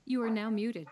You are now muted.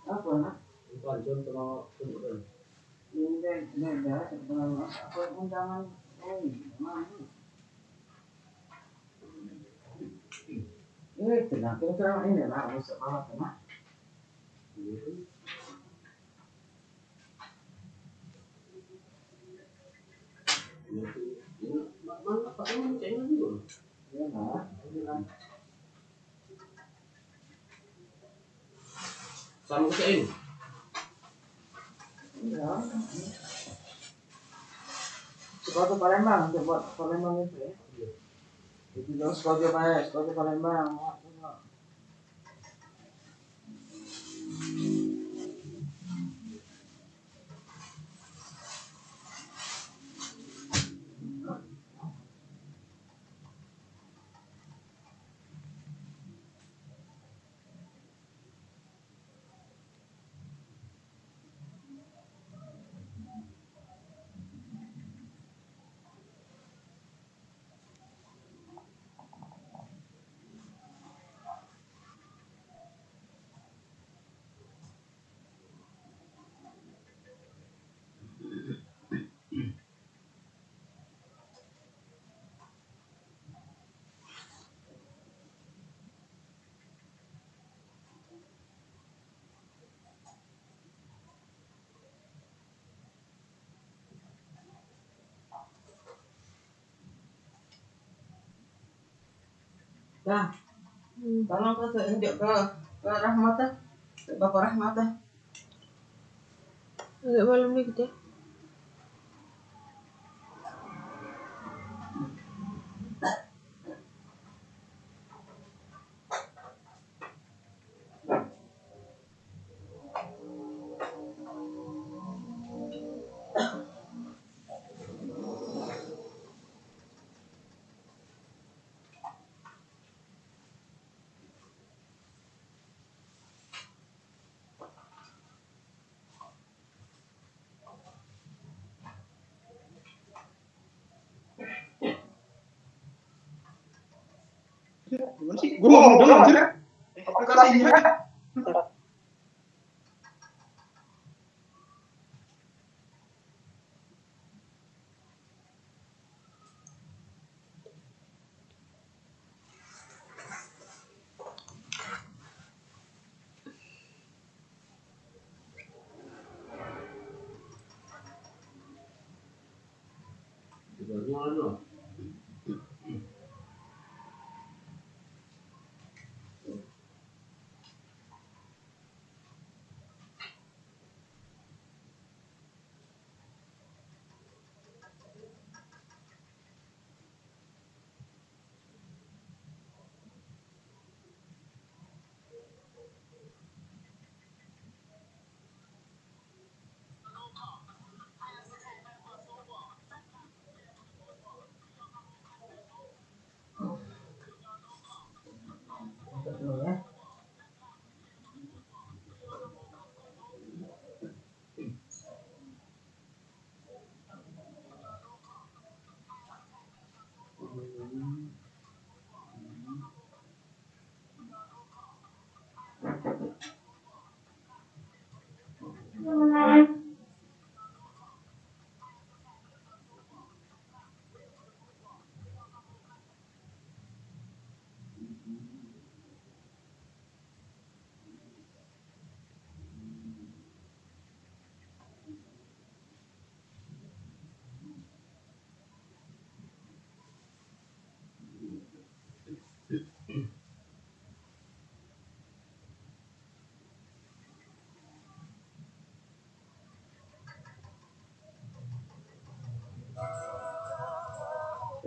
Apa nak? Bukan contoh undangan. Ini apa undangan? Oh, mana? Ini tenang, kira-kira ini lah, masuk malam tenang. Mana pakai mencengin dulu? Ya lah, sama kecain. Ya. Sepatu Palembang, buat Palembang itu ya. Itu dong sepatu Palembang. Nah, tolong kau tunjuk ke Rahmata, ke Bapak Rahmata. Agak malam nih gitu ya. Gimana sih? Gue mau dulu anjir. Aplikasinya.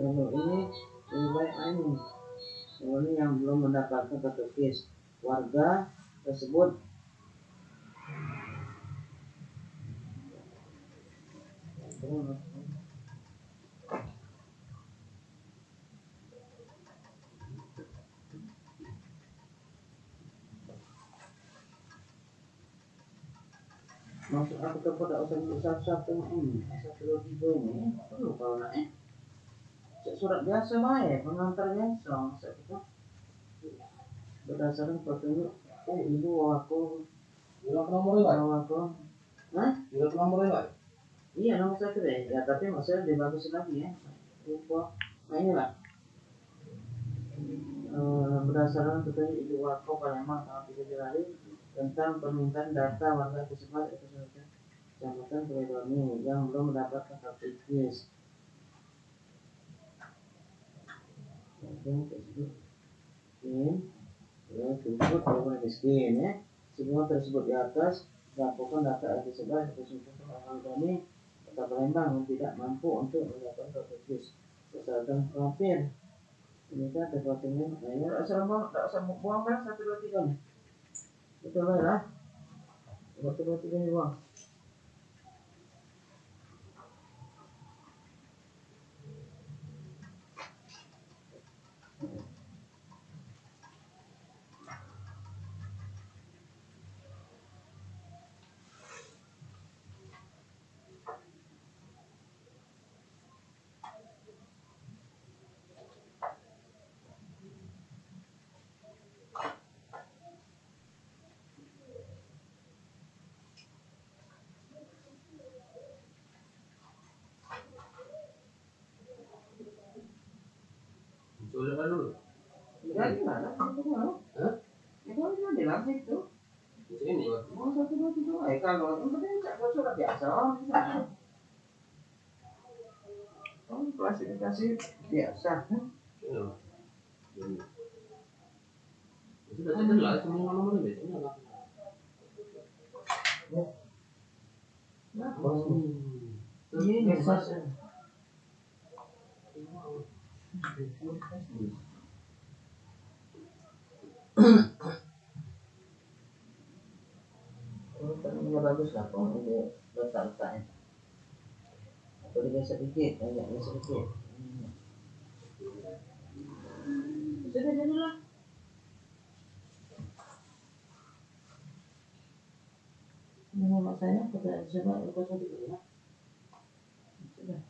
Kalau ini lebih baik ini. Ini yang belum mendapatkan katekis warga tersebut masuk aku kepada usaha satu ini satu ini perlu kalau nak surat biasa baik pengantar biasa saya berdasarkan petunjuk ibu aku aku nomornya iya nomor satu deh ya tapi maksudnya dibagus lagi ya info nah inilah berdasarkan petunjuk ibu aku Palembang tanggal 3 Januari tentang permintaan data warga tersebut Kecamatan Peledoni yang belum mendapatkan katekis. Tersebut walaupun miskin ya. Semua tersebut di atas melakukan data tersebut Peledoni Kota Palembang yang tidak mampu untuk mendapatkan katekis. Kesehatan hampir. Ini kan terpotongnya. Nah ini tak usah buang kan 1, 2, 3 nih. Betul lah. 1, 2, 3 ini buang. Sudah dulu. Ya gimana? Itu mau? Hah? Itu aja bilang itu. Di sini. Mau 1, 2, 3. Kalau itu penting tak surat biasa. Oh, klasifikasi biasa. Iya. Sudah jelas semua nomornya biasanya lah. Nah, Ini biasa. Ini bagus lah, ini letak-letaknya. Boleh geser sedikit, agak geser sedikit. Sudah jadi lah. Ini nama saya pada siapa lepas satu ya. Sudah.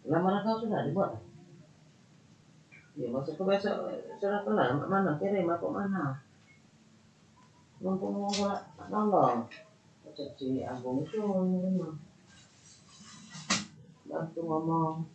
Lamaran kau sudah dibuat? Ya masuk ke besok surat kelar mana kirim apa mana? Mumpung mau nolong. Persepsi Agung itu bantu ngomong.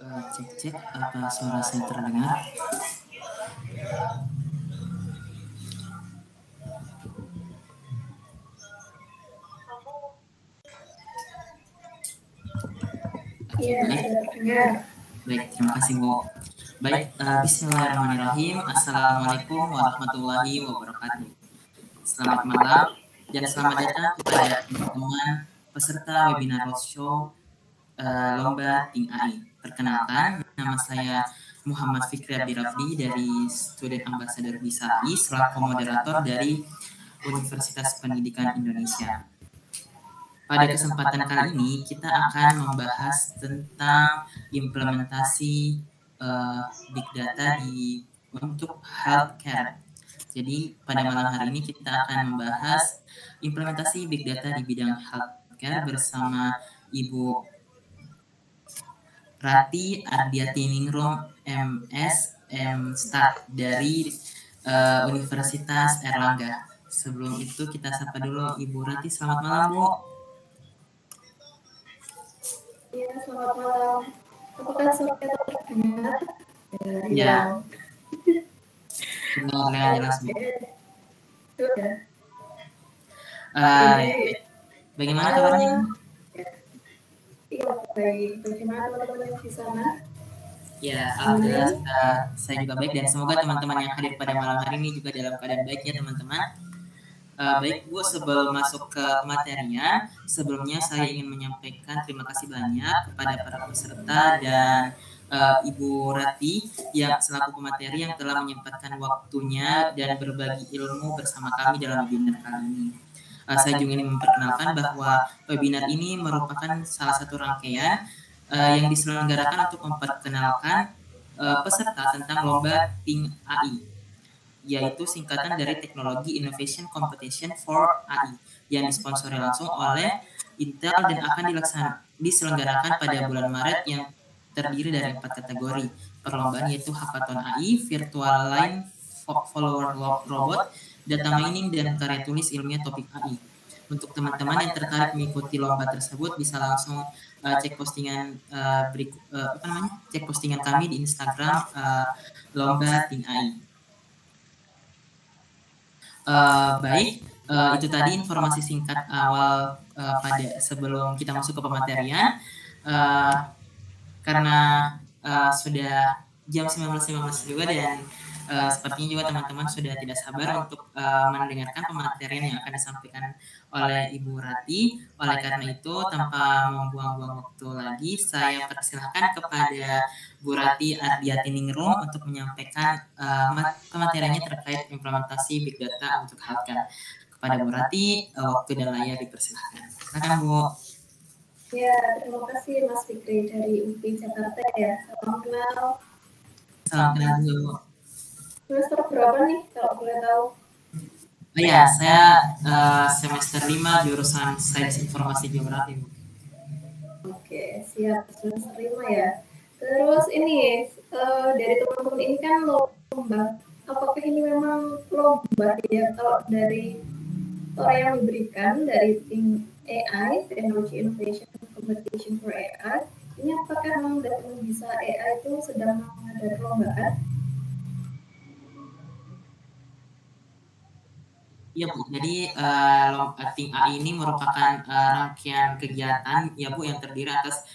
Cek apa suara saya terdengar? Iya, Baik, sudah terdengar. baik, terima kasih Bu. Baik, Bismillahirrahmanirrahim. Assalamualaikum warahmatullahi wabarakatuh. Selamat malam dan selamat datang kepada teman-teman peserta webinar roadshow Lomba Ting AI. Perkenalkan, nama saya Muhammad Fikri Abdirafdi dari Student Ambassador Bisa AI selaku moderator dari Universitas Pendidikan Indonesia. Pada kesempatan kali ini kita akan membahas tentang implementasi big data untuk healthcare. Jadi pada malam hari ini kita akan membahas implementasi big data di bidang healthcare bersama Ibu Rati Ardiatiningrum MS Stat dari Universitas Erlangga. Sebelum itu kita sapa dulu Ibu Rati. Selamat malam Bu. Iya, selamat malam. Apakah suara terdengar? Ya. Dengar jelas Bu. Sudah. Bagaimana kabarnya? Iya, baik. Bagaimana teman-teman di sana? Ya, alhamdulillah saya juga baik dan semoga teman-teman yang hadir pada malam hari ini juga dalam keadaan baik ya teman-teman. Baik Bu, sebelum masuk ke materinya, sebelumnya saya ingin menyampaikan terima kasih banyak kepada para peserta dan Ibu Rati yang selaku pemateri yang telah menyempatkan waktunya dan berbagi ilmu bersama kami dalam webinar kali ini. Saya juga ingin memperkenalkan bahwa webinar ini merupakan salah satu rangkaian yang diselenggarakan untuk memperkenalkan peserta tentang lomba Ting AI, yaitu singkatan dari Technology Innovation Competition for AI yang disponsori langsung oleh Intel dan akan diselenggarakan pada bulan Maret yang terdiri dari 4 kategori perlombaan, yaitu Hackathon AI, Virtual Line Follower Robot, Data Mining, dan karya tulis ilmiah topik AI. Untuk teman-teman yang tertarik mengikuti lomba tersebut bisa langsung cek postingan cek postingan kami di Instagram Lomba Ting AI. Baik, itu tadi informasi singkat awal pada sebelum kita masuk ke pematerian. Karena sudah jam 19.15 juga dan sepertinya juga teman-teman sudah tidak sabar untuk mendengarkan pematerian yang akan disampaikan oleh Ibu Rati. Oleh karena itu, tanpa membuang-buang waktu lagi, saya persilahkan kepada Bu Rati Ardiatiningrum untuk menyampaikan pemateriannya terkait implementasi Big Data untuk healthcare. Kepada Bu Rati, waktu dan layar dipersilahkan. Silakan Bu. Ya, terima kasih Mas Fikri dari UPI Jakarta ya. Salam kenal. Salam kenal juga Bu. Semester berapa nih kalau boleh tahu? Oh ya, saya semester 5 jurusan Sains Informasi Geografi Bu. Oke, siap, semester 5 ya. Terus ini dari teman-teman ini kan lomba. Apakah ini memang lomba ya? Kalau dari orang yang diberikan dari tim AI, Technology Innovation Competition for AI, ini apakah memang dari bisa AI itu sedang mengadakan perlombaan? Iya Bu, jadi Ting AI ini merupakan rangkaian kegiatan ya Bu yang terdiri atas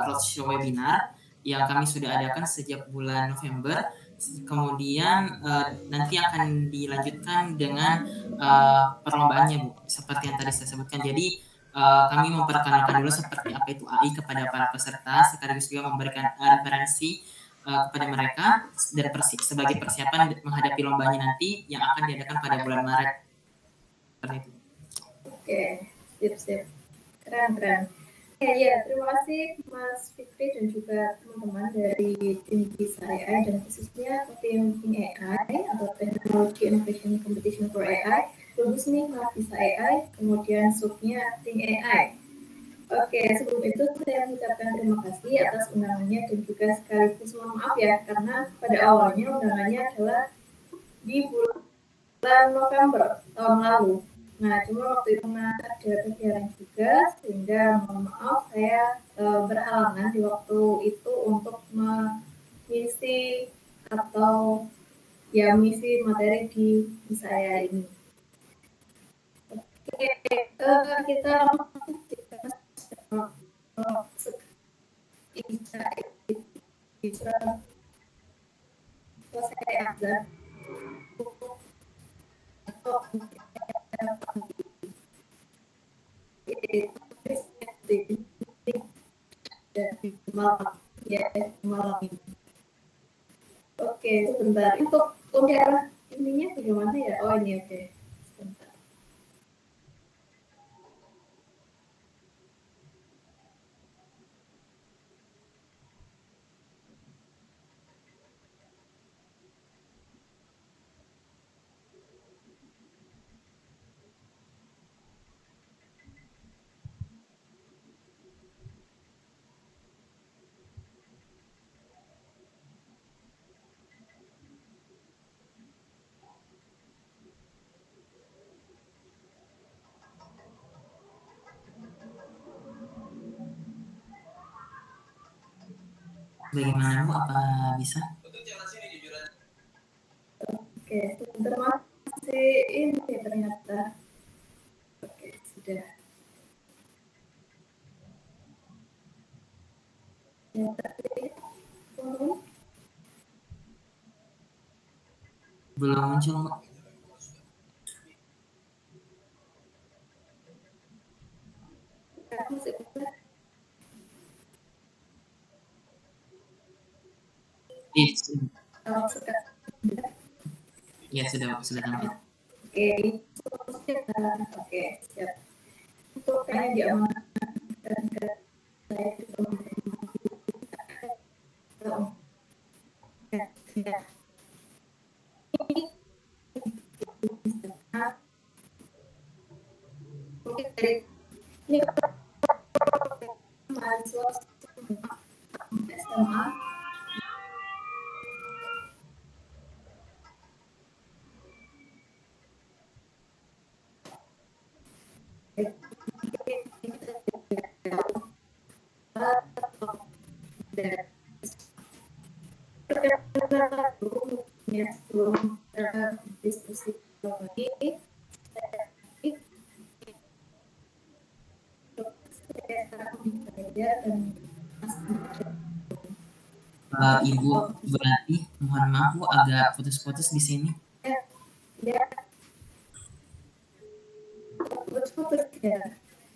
roadshow webinar yang kami sudah adakan sejak bulan November. Kemudian nanti akan dilanjutkan dengan perlombaannya Bu, seperti yang tadi saya sebutkan. Jadi kami memperkenalkan dulu seperti apa itu AI kepada para peserta, sekaligus juga memberikan referensi kepada mereka dan sebagai persiapan menghadapi lombanya nanti yang akan diadakan pada bulan Maret. Seperti itu. Oke, sip. Keren. Ya, terima kasih Mas Fikri dan juga teman-teman dari tim Bisa AI dan khususnya tim AI atau Technology Innovation Competition for AI. Bagus nih Mas Bisa AI, kemudian subnya tim AI. Oke, sebelum itu saya mengucapkan terima kasih atas undangannya dan juga sekaligus mohon maaf ya karena pada awalnya undangannya adalah di bulan November tahun lalu. Nah, cuma waktu itu ada kegiatan juga sehingga mohon maaf saya berhalangan di waktu itu untuk atau ya mengisi materi di saya ini. Oke, kita bisa selesai azan atau dari malam ya malam ini. Oke, sebentar. Untuk daerah ininya bagaimana ya? Oh ini oke. Sebentar. Bagaimana Bu? Apa bisa? Oke, sebentar masih ini ternyata. Oke, sudah. Ya, tapi Belum muncul Bu. masih kalau sekarang Ya sudah tampil. oke, oke, siap. Untuk kayaknya diamankan ke saya di ya. Mungkin dari ini mahasiswa SMA ya sebelum diskusi lagi Ibu berarti mohon maaf Bu agak putus-putus di sini. ya putus ya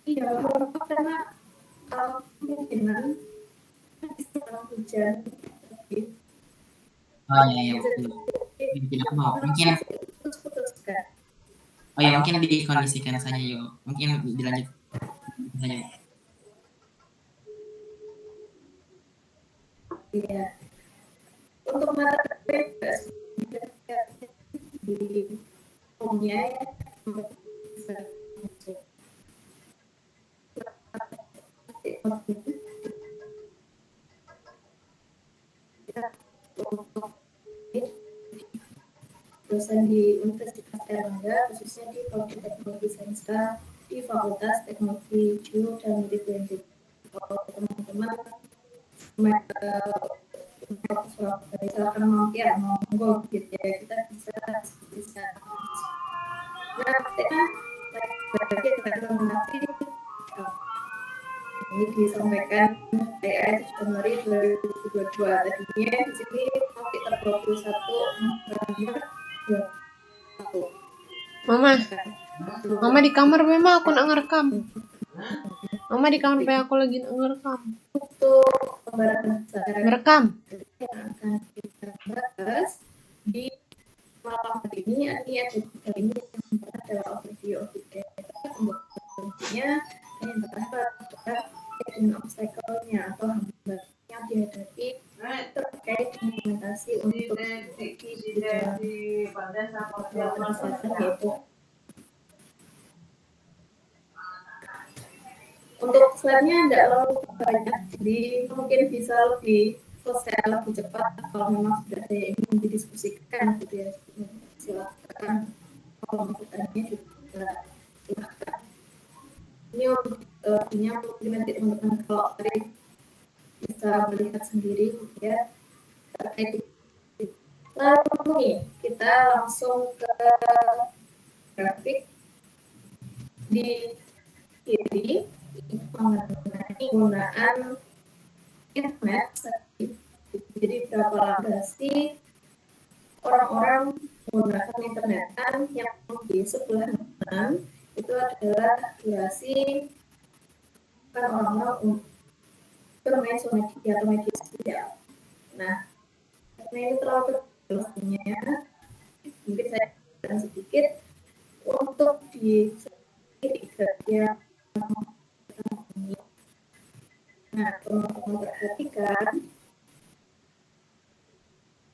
iya karena kemungkinan setelah hujan Oh iya betul. Mungkin aku mau mungkin putus kan oh ya mungkin dikondisikan saja yuk. Mungkin dilanjut saja. iya untuk mata bebas di umumnya ya bisa masuk untuk dosen di Universitas Erlangga khususnya di Fakultas Teknologi Sains di Fakultas Teknologi Geo dan Media. Kalau teman-teman silakan mampir monggo gitu ya kita bisa nah kita nanti ini disampaikan PAS Januari 2022 tadinya di sini sekitar 21 November 21 Mama di kamar memang aku nak ngerekam. Mama di kamar memang aku lagi nak ngerekam. Untuk pembahasan Ngerekam. yang akan kita bahas di malam hari ini adalah overview of big data. Kemudiannya yang pertama adalah hidden obstacle-nya atau hambatan yang dihadapi terkait implementasi untuk yaitu untuk slide-nya tidak terlalu banyak, jadi mungkin bisa lebih selesai lebih cepat kalau memang sudah ada yang ingin didiskusikan gitu ya, silakan kalau masukannya juga silakan. Ini untuk mungkin nanti teman-teman kalau tadi bisa melihat sendiri ya terkait Lalu nih, kita langsung ke grafik di kiri mengenai penggunaan internet. Jadi berapa lama sih orang-orang menggunakan internetan yang di sebelah kanan itu adalah durasi kan orang-orang bermain media atau media sosial. Nah, karena ini terlalu berjelasnya, mungkin saya akan sedikit untuk di bagian ini. Nah, teman-teman perhatikan,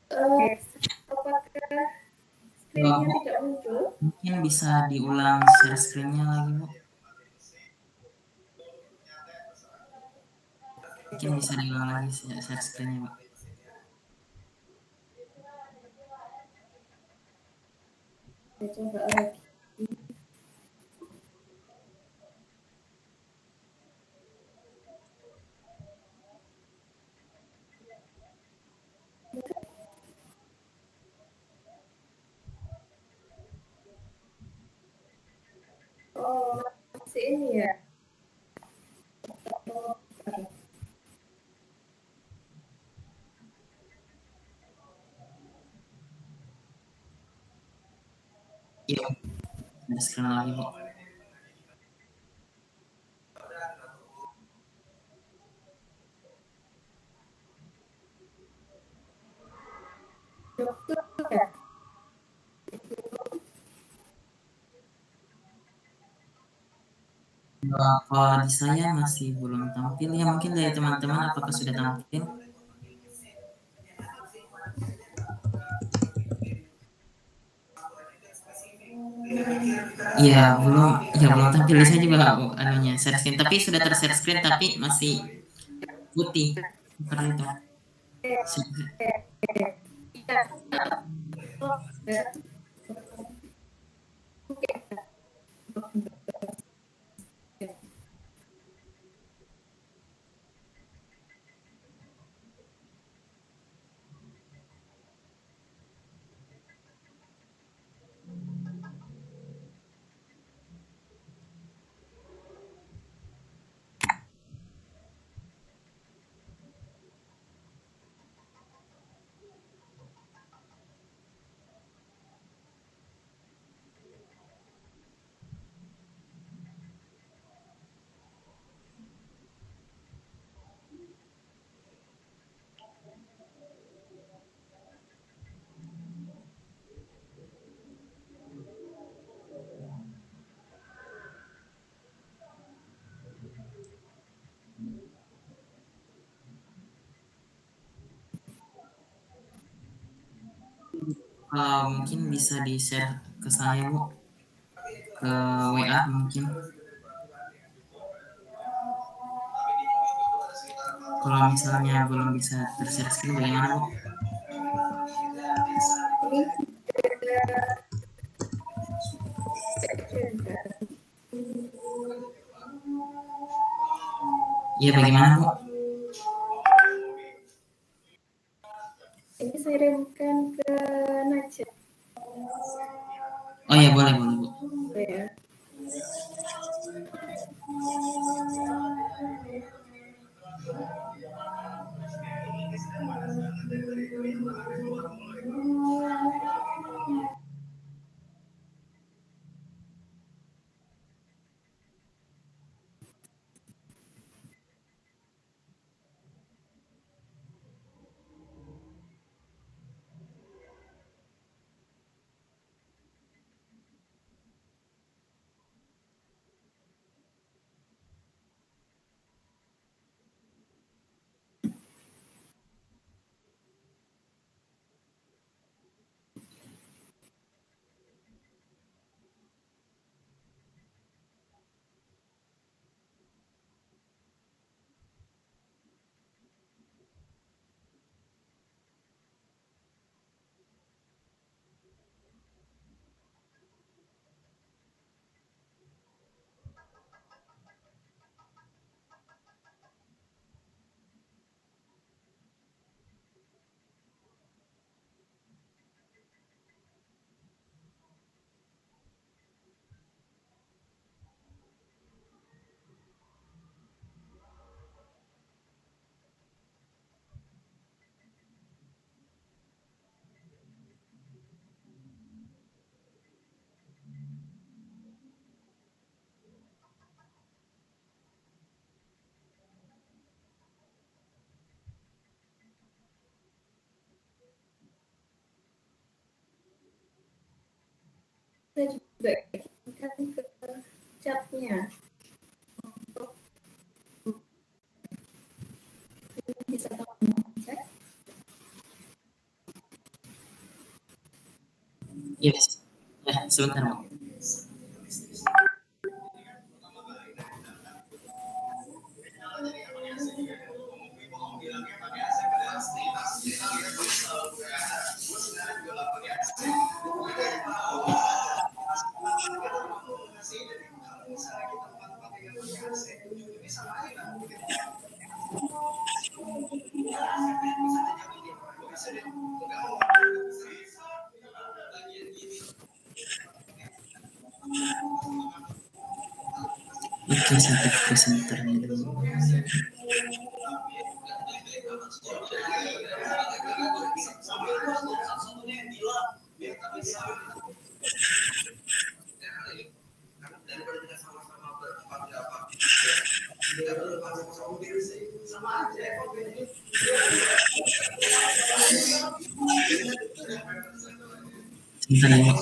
apakah screen-nya tidak muncul? Mungkin bisa diulang share screen-nya lagi, Bu. Mungkin bisa diulang lagi share screen-nya, Pak. Saya coba lagi. Oh, masih ini ya. Iya, share screen lagi, Bu. Kalau di saya masih belum tampil ya, mungkin dari teman-teman apakah sudah tampil? Iya belum tampil. Saya juga anunya share screen, tapi sudah ter-share screen tapi masih putih seperti itu. Mungkin bisa di-share ke saya, Bu, ke WA mungkin. Kalau misalnya belum bisa ter-share screen bagaimana, Bu? Iya, bagaimana, Bu? Ini saya remkan ke Najib. Oh ya, boleh, Bu. Ya. bisa juga kan ke chatnya untuk bisa teman chat. Yes. Ya, sebentar, Mak. Oke, sampai ke presenternya dulu. Sebentar ya, Mak.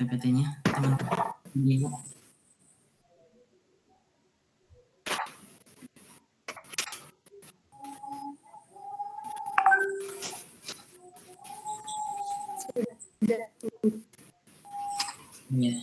PPT-nya, teman-teman. Ini, Mak. Sudah. Iya.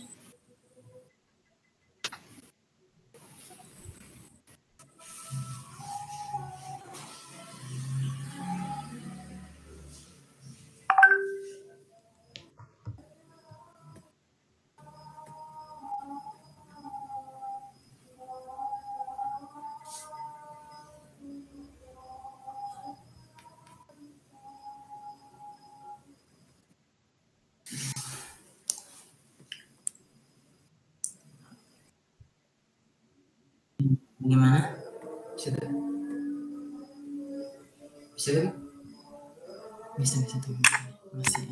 Bagaimana? Bisa tak? Bisa kan? Bisa tunggu. Masih.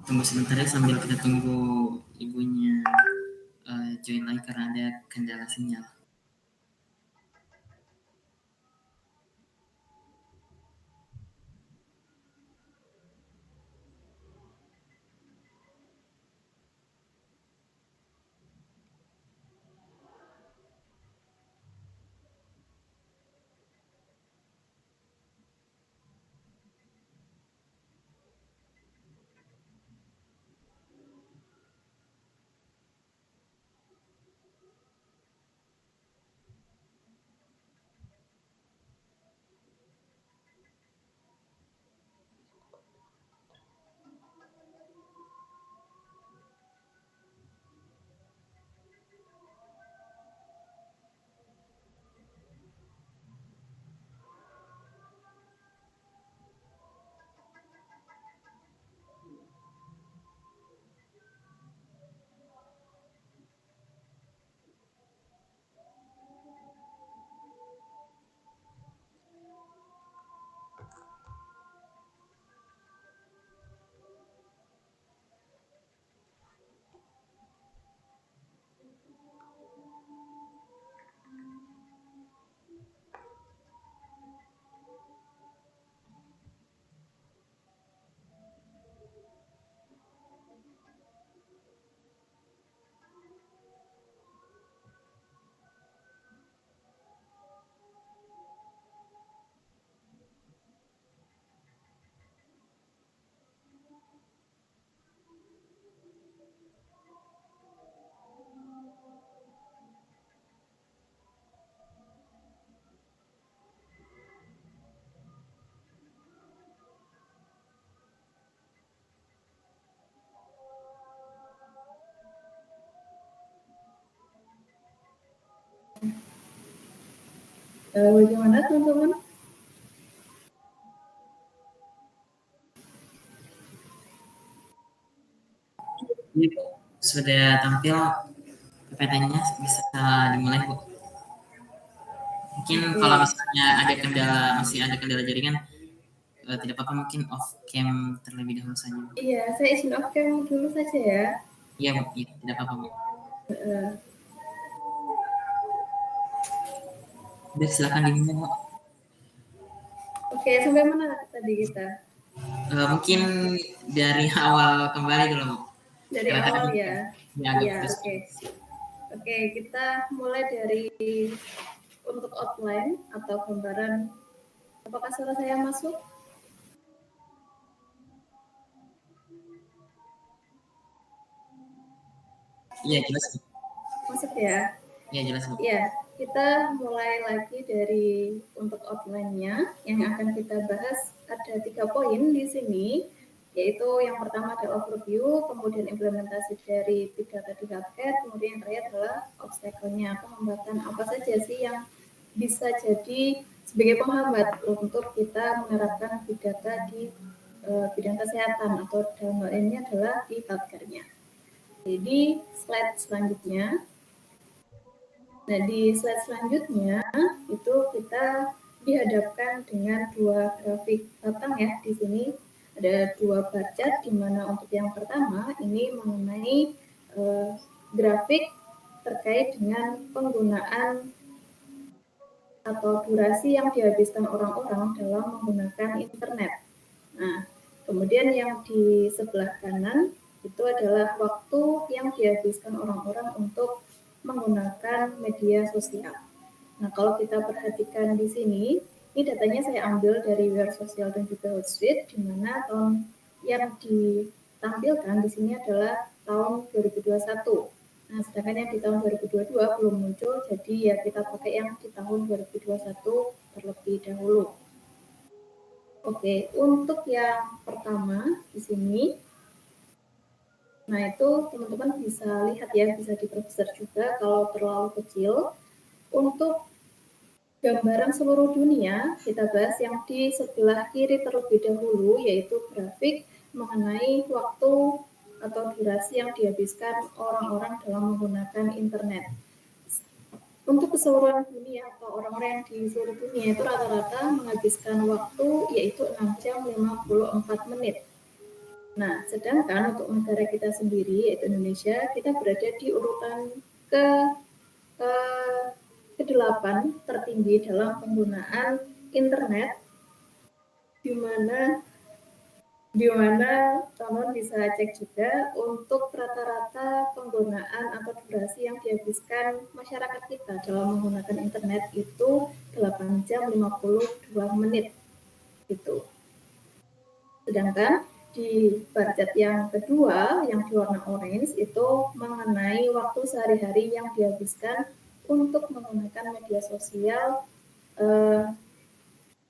tunggu sebentar ya sambil kita tunggu ibunya join lagi karena ada kendala sinyal. Bagaimana teman-teman? Ini sudah tampil PPT-nya, bisa dimulai Bu. Mungkin kalau misalnya masih ada kendala jaringan, tidak apa-apa, mungkin off cam terlebih dahulu saja. Iya, saya izin off cam dulu saja ya. Iya Bu, iya, tidak apa-apa Bu. Udah, silakan dimulai Bu. Oke, sampai mana tadi kita? Mungkin dari awal kembali dulu Bu. Dari awal ya. Iya, oke. Oke, kita mulai dari untuk outline atau gambaran. Apakah suara saya masuk? Iya, jelas Bu. Masuk ya? Iya, jelas Bu. Iya, kita mulai lagi dari untuk outline-nya. Yang akan kita bahas ada 3 poin di sini, yaitu yang pertama adalah overview, kemudian implementasi dari big data di healthcare, kemudian yang terakhir adalah obstacle-nya, penghambatan apa saja sih yang bisa jadi sebagai penghambat untuk kita menerapkan big data di bidang kesehatan atau dalam hal ini adalah di healthcare-nya. Jadi slide selanjutnya. Nah, di slide selanjutnya itu kita dihadapkan dengan 2 grafik batang ya. Di sini ada 2 bar chart, di mana untuk yang pertama ini mengenai grafik terkait dengan penggunaan atau durasi yang dihabiskan orang-orang dalam menggunakan internet. Nah, kemudian yang di sebelah kanan itu adalah waktu yang dihabiskan orang-orang untuk menggunakan media sosial. Nah, kalau kita perhatikan di sini, ini datanya saya ambil dari Wear Social dan juga Hootsuite, di mana tahun yang ditampilkan di sini adalah tahun 2021. Nah, sedangkan yang di tahun 2022 belum muncul, jadi ya kita pakai yang di tahun 2021 terlebih dahulu. Oke, untuk yang pertama di sini, nah itu teman-teman bisa lihat ya, bisa diperbesar juga kalau terlalu kecil. Untuk gambaran seluruh dunia, kita bahas yang di sebelah kiri terlebih dahulu, yaitu grafik mengenai waktu atau durasi yang dihabiskan orang-orang dalam menggunakan internet. Untuk keseluruhan dunia atau orang-orang yang di seluruh dunia itu rata-rata menghabiskan waktu yaitu 6 jam 54 menit. Nah, sedangkan untuk negara kita sendiri, yaitu Indonesia, kita berada di urutan ke ke-8 tertinggi dalam penggunaan internet, di mana teman bisa cek juga untuk rata-rata penggunaan atau durasi yang dihabiskan masyarakat kita dalam menggunakan internet itu 8 jam 52 menit gitu. Sedangkan di bar chart yang kedua yang di warna orange itu mengenai waktu sehari-hari yang dihabiskan untuk menggunakan media sosial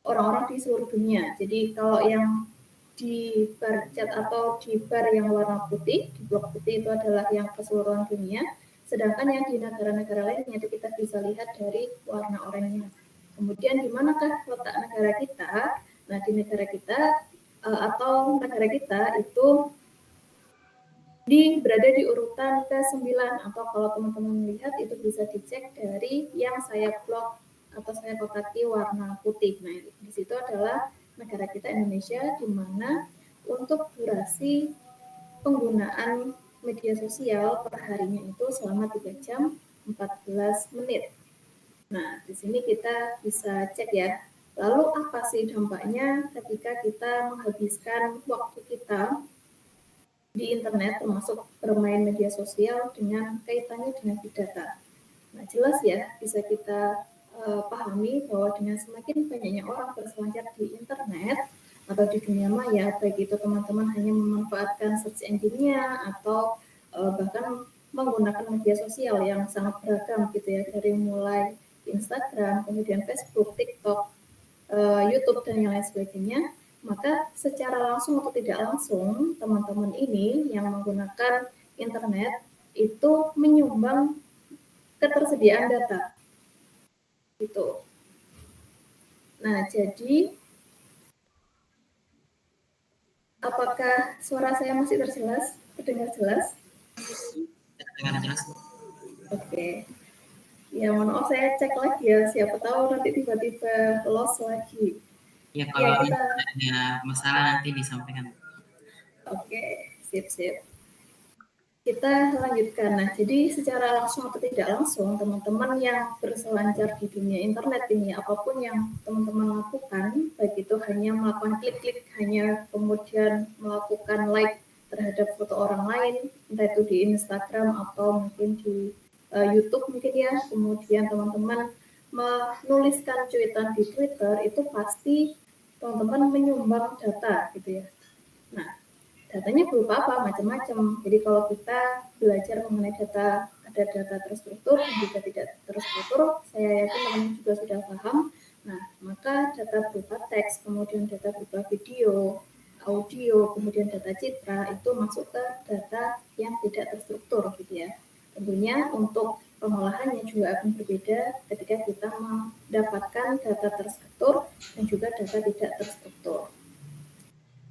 orang-orang di seluruh dunia. Jadi kalau yang di bar chat atau di bar yang warna putih, di blok putih itu adalah yang keseluruhan dunia, sedangkan yang di negara-negara lainnya itu kita bisa lihat dari warna oranye. Kemudian di manakah letak negara kita? Nah, di negara kita atau negara kita itu berada di urutan ke-9, atau kalau teman-teman melihat itu bisa dicek dari yang saya blok atau saya kotaki warna putih. Nah, di situ adalah negara kita Indonesia, di mana untuk durasi penggunaan media sosial per harinya itu selama 3 jam 14 menit. Nah, di sini kita bisa cek ya. Lalu apa sih dampaknya ketika kita menghabiskan waktu kita di internet termasuk bermain media sosial dengan kaitannya dengan big data? Nah, jelas ya bisa kita pahami bahwa dengan semakin banyaknya orang berselancar di internet atau di dunia maya, baik itu teman-teman hanya memanfaatkan search engine-nya atau bahkan menggunakan media sosial yang sangat beragam gitu ya, dari mulai Instagram, kemudian Facebook, TikTok, YouTube dan yang lain sebagainya, maka secara langsung atau tidak langsung teman-teman ini yang menggunakan internet itu menyumbang ketersediaan data gitu. Nah, jadi apakah suara saya masih terdengar jelas? Terdengar jelas. Oke. Ya, mohon maaf saya cek lagi ya, siapa tahu nanti tiba-tiba loss lagi. Ya, kalau kita... ada masalah nanti disampaikan. Oke, sip. Kita lanjutkan. Nah, jadi secara langsung atau tidak langsung, teman-teman yang berselancar di dunia internet ini, apapun yang teman-teman lakukan, baik itu hanya melakukan klik-klik, hanya kemudian melakukan like terhadap foto orang lain, entah itu di Instagram atau mungkin di YouTube mungkin ya, kemudian teman-teman menuliskan cuitan di Twitter, itu pasti teman-teman menyumbang data gitu ya. Nah, datanya berupa apa? Macam-macam. Jadi kalau kita belajar mengenai data, ada data terstruktur dan juga tidak terstruktur, saya yakin teman-teman juga sudah paham. Nah, maka data berupa teks, kemudian data berupa video, audio, kemudian data citra, itu masuk ke data yang tidak terstruktur gitu ya. Tentunya untuk pengolahannya juga akan berbeda ketika kita mendapatkan data terstruktur dan juga data tidak terstruktur.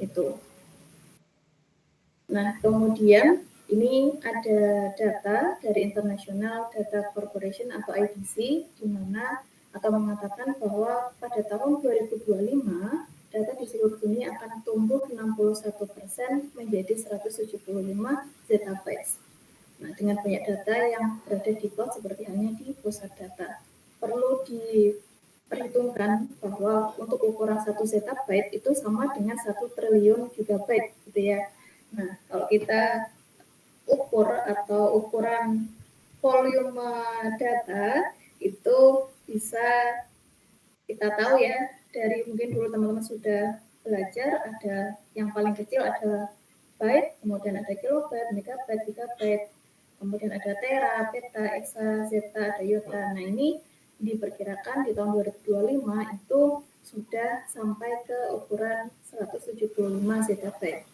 Itu. Nah, kemudian ini ada data dari International Data Corporation atau IDC, di mana atau mengatakan bahwa pada tahun 2025 data di seluruh dunia akan tumbuh 61% menjadi 175 zettabytes. Nah, dengan banyak data yang berada di cloud seperti halnya di pusat data, perlu diperhitungkan bahwa untuk ukuran 1 zettabyte itu sama dengan 1 triliun gigabyte gitu ya. Nah, kalau kita ukur atau ukuran volume data itu bisa kita tahu ya, dari mungkin dulu teman-teman sudah belajar, ada yang paling kecil ada byte, kemudian ada kilobyte, megabyte, gigabyte, kemudian ada tera, peta, exa, zeta, ada iota. Nah, ini diperkirakan di tahun 2025 itu sudah sampai ke ukuran 175 zettabyte.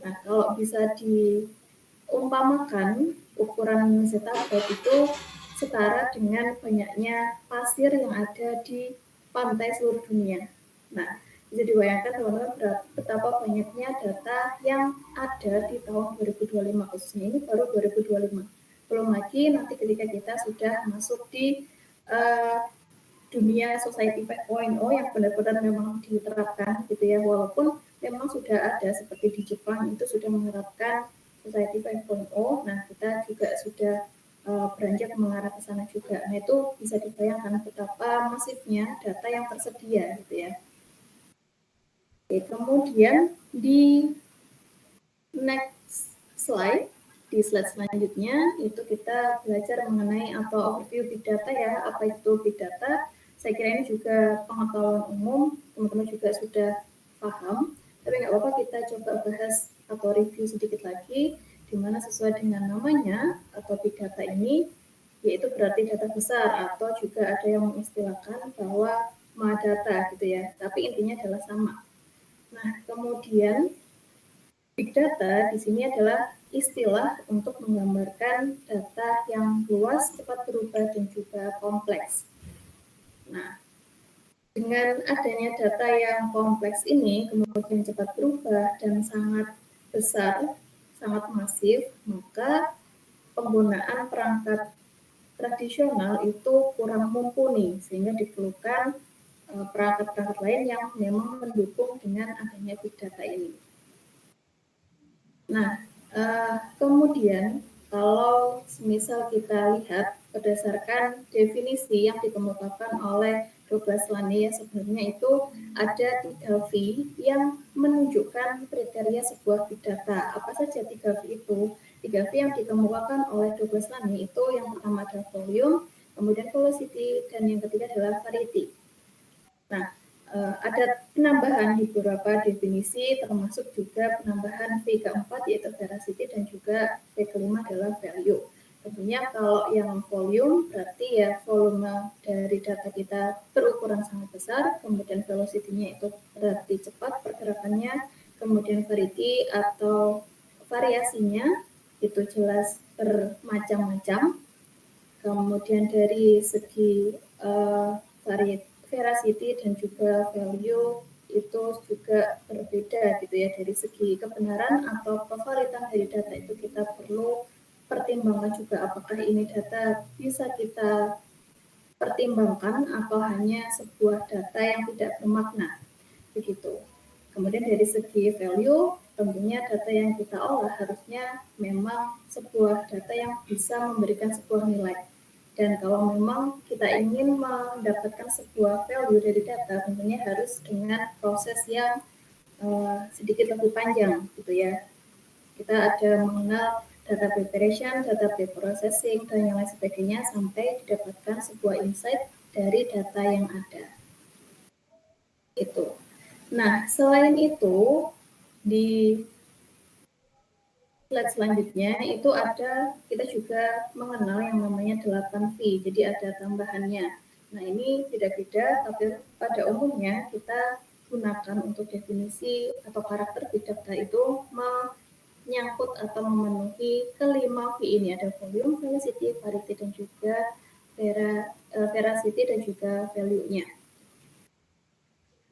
Nah, kalau bisa diumpamakan, ukuran zettabyte itu setara dengan banyaknya pasir yang ada di pantai seluruh dunia. Nah, bisa dibayangkan teman-teman betapa banyaknya data yang ada di tahun 2025, khususnya ini baru 2025. Belum lagi nanti ketika kita sudah masuk di dunia Society 5.0 yang benar-benar memang diterapkan gitu ya, walaupun memang sudah ada, seperti di Jepang itu sudah menerapkan Society 5.0. Nah, kita juga sudah beranjak mengarah ke sana juga. Nah, itu bisa dibayangkan betapa masifnya data yang tersedia gitu ya. Oke, kemudian di next slide, di slide selanjutnya itu kita belajar mengenai atau overview big data ya. Apa itu big data? Saya kira ini juga pengetahuan umum, teman-teman juga sudah paham. Tapi nggak apa-apa, kita coba bahas atau review sedikit lagi, di mana sesuai dengan namanya atau big data ini, yaitu berarti data besar, atau juga ada yang mengistilahkan bahwa data gitu ya. Tapi intinya adalah sama. Nah, kemudian big data di sini adalah istilah untuk menggambarkan data yang luas, cepat berubah, dan juga kompleks. Nah, dengan adanya data yang kompleks ini, kemudian cepat berubah dan sangat besar, sangat masif, maka penggunaan perangkat tradisional itu kurang mumpuni, sehingga diperlukan perangkat-perangkat lain yang memang mendukung dengan adanya big data ini. Nah, kemudian kalau misal kita lihat berdasarkan definisi yang dikemukakan oleh Douglas Laney, sebenarnya itu ada 3 V yang menunjukkan kriteria sebuah big data. Apa saja 3 V itu? 3 V yang dikemukakan oleh Douglas Laney itu yang pertama adalah volume, kemudian velocity, dan yang ketiga adalah variety. Nah, ada penambahan di beberapa definisi, termasuk juga penambahan V keempat yaitu veracity, dan juga V kelima adalah value. Tentunya kalau yang volume berarti ya volume dari data kita berukuran sangat besar, kemudian velocity-nya itu berarti cepat pergerakannya, kemudian variety atau variasinya itu jelas bermacam-macam. Kemudian dari segi veracity dan juga value itu juga berbeda gitu ya. Dari segi kebenaran atau kevalitan dari data itu kita perlu pertimbangkan juga apakah ini data bisa kita pertimbangkan atau hanya sebuah data yang tidak bermakna begitu. Kemudian dari segi value, tentunya data yang kita olah harusnya memang sebuah data yang bisa memberikan sebuah nilai. Dan kalau memang kita ingin mendapatkan sebuah value dari data, tentunya harus dengan proses yang sedikit lebih panjang gitu ya. Kita ada mengenal data preparation, data pre-processing, dan yang lain sebagainya sampai didapatkan sebuah insight dari data yang ada. Itu. Nah, selain itu, di slide selanjutnya itu ada, kita juga mengenal yang namanya 8 V, jadi ada tambahannya. Nah, ini beda-beda, tapi pada umumnya kita gunakan untuk definisi atau karakter big data itu menyangkut atau memenuhi kelima V ini, ada volume, velocity, variety, dan juga veracity, dan juga value-nya.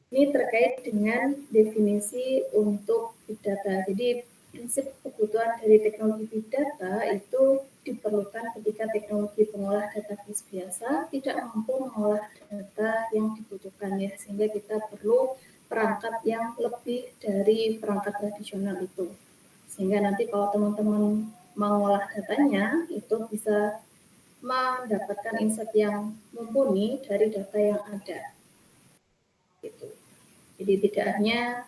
Ini terkait dengan definisi untuk big data. Jadi prinsip kebutuhan dari teknologi big data itu diperlukan ketika teknologi pengolah database biasa tidak mampu mengolah data yang dibutuhkan ya, sehingga kita perlu perangkat yang lebih dari perangkat tradisional itu. Sehingga nanti kalau teman-teman mengolah datanya itu bisa mendapatkan insight yang mumpuni dari data yang ada. Gitu. Jadi tidak hanya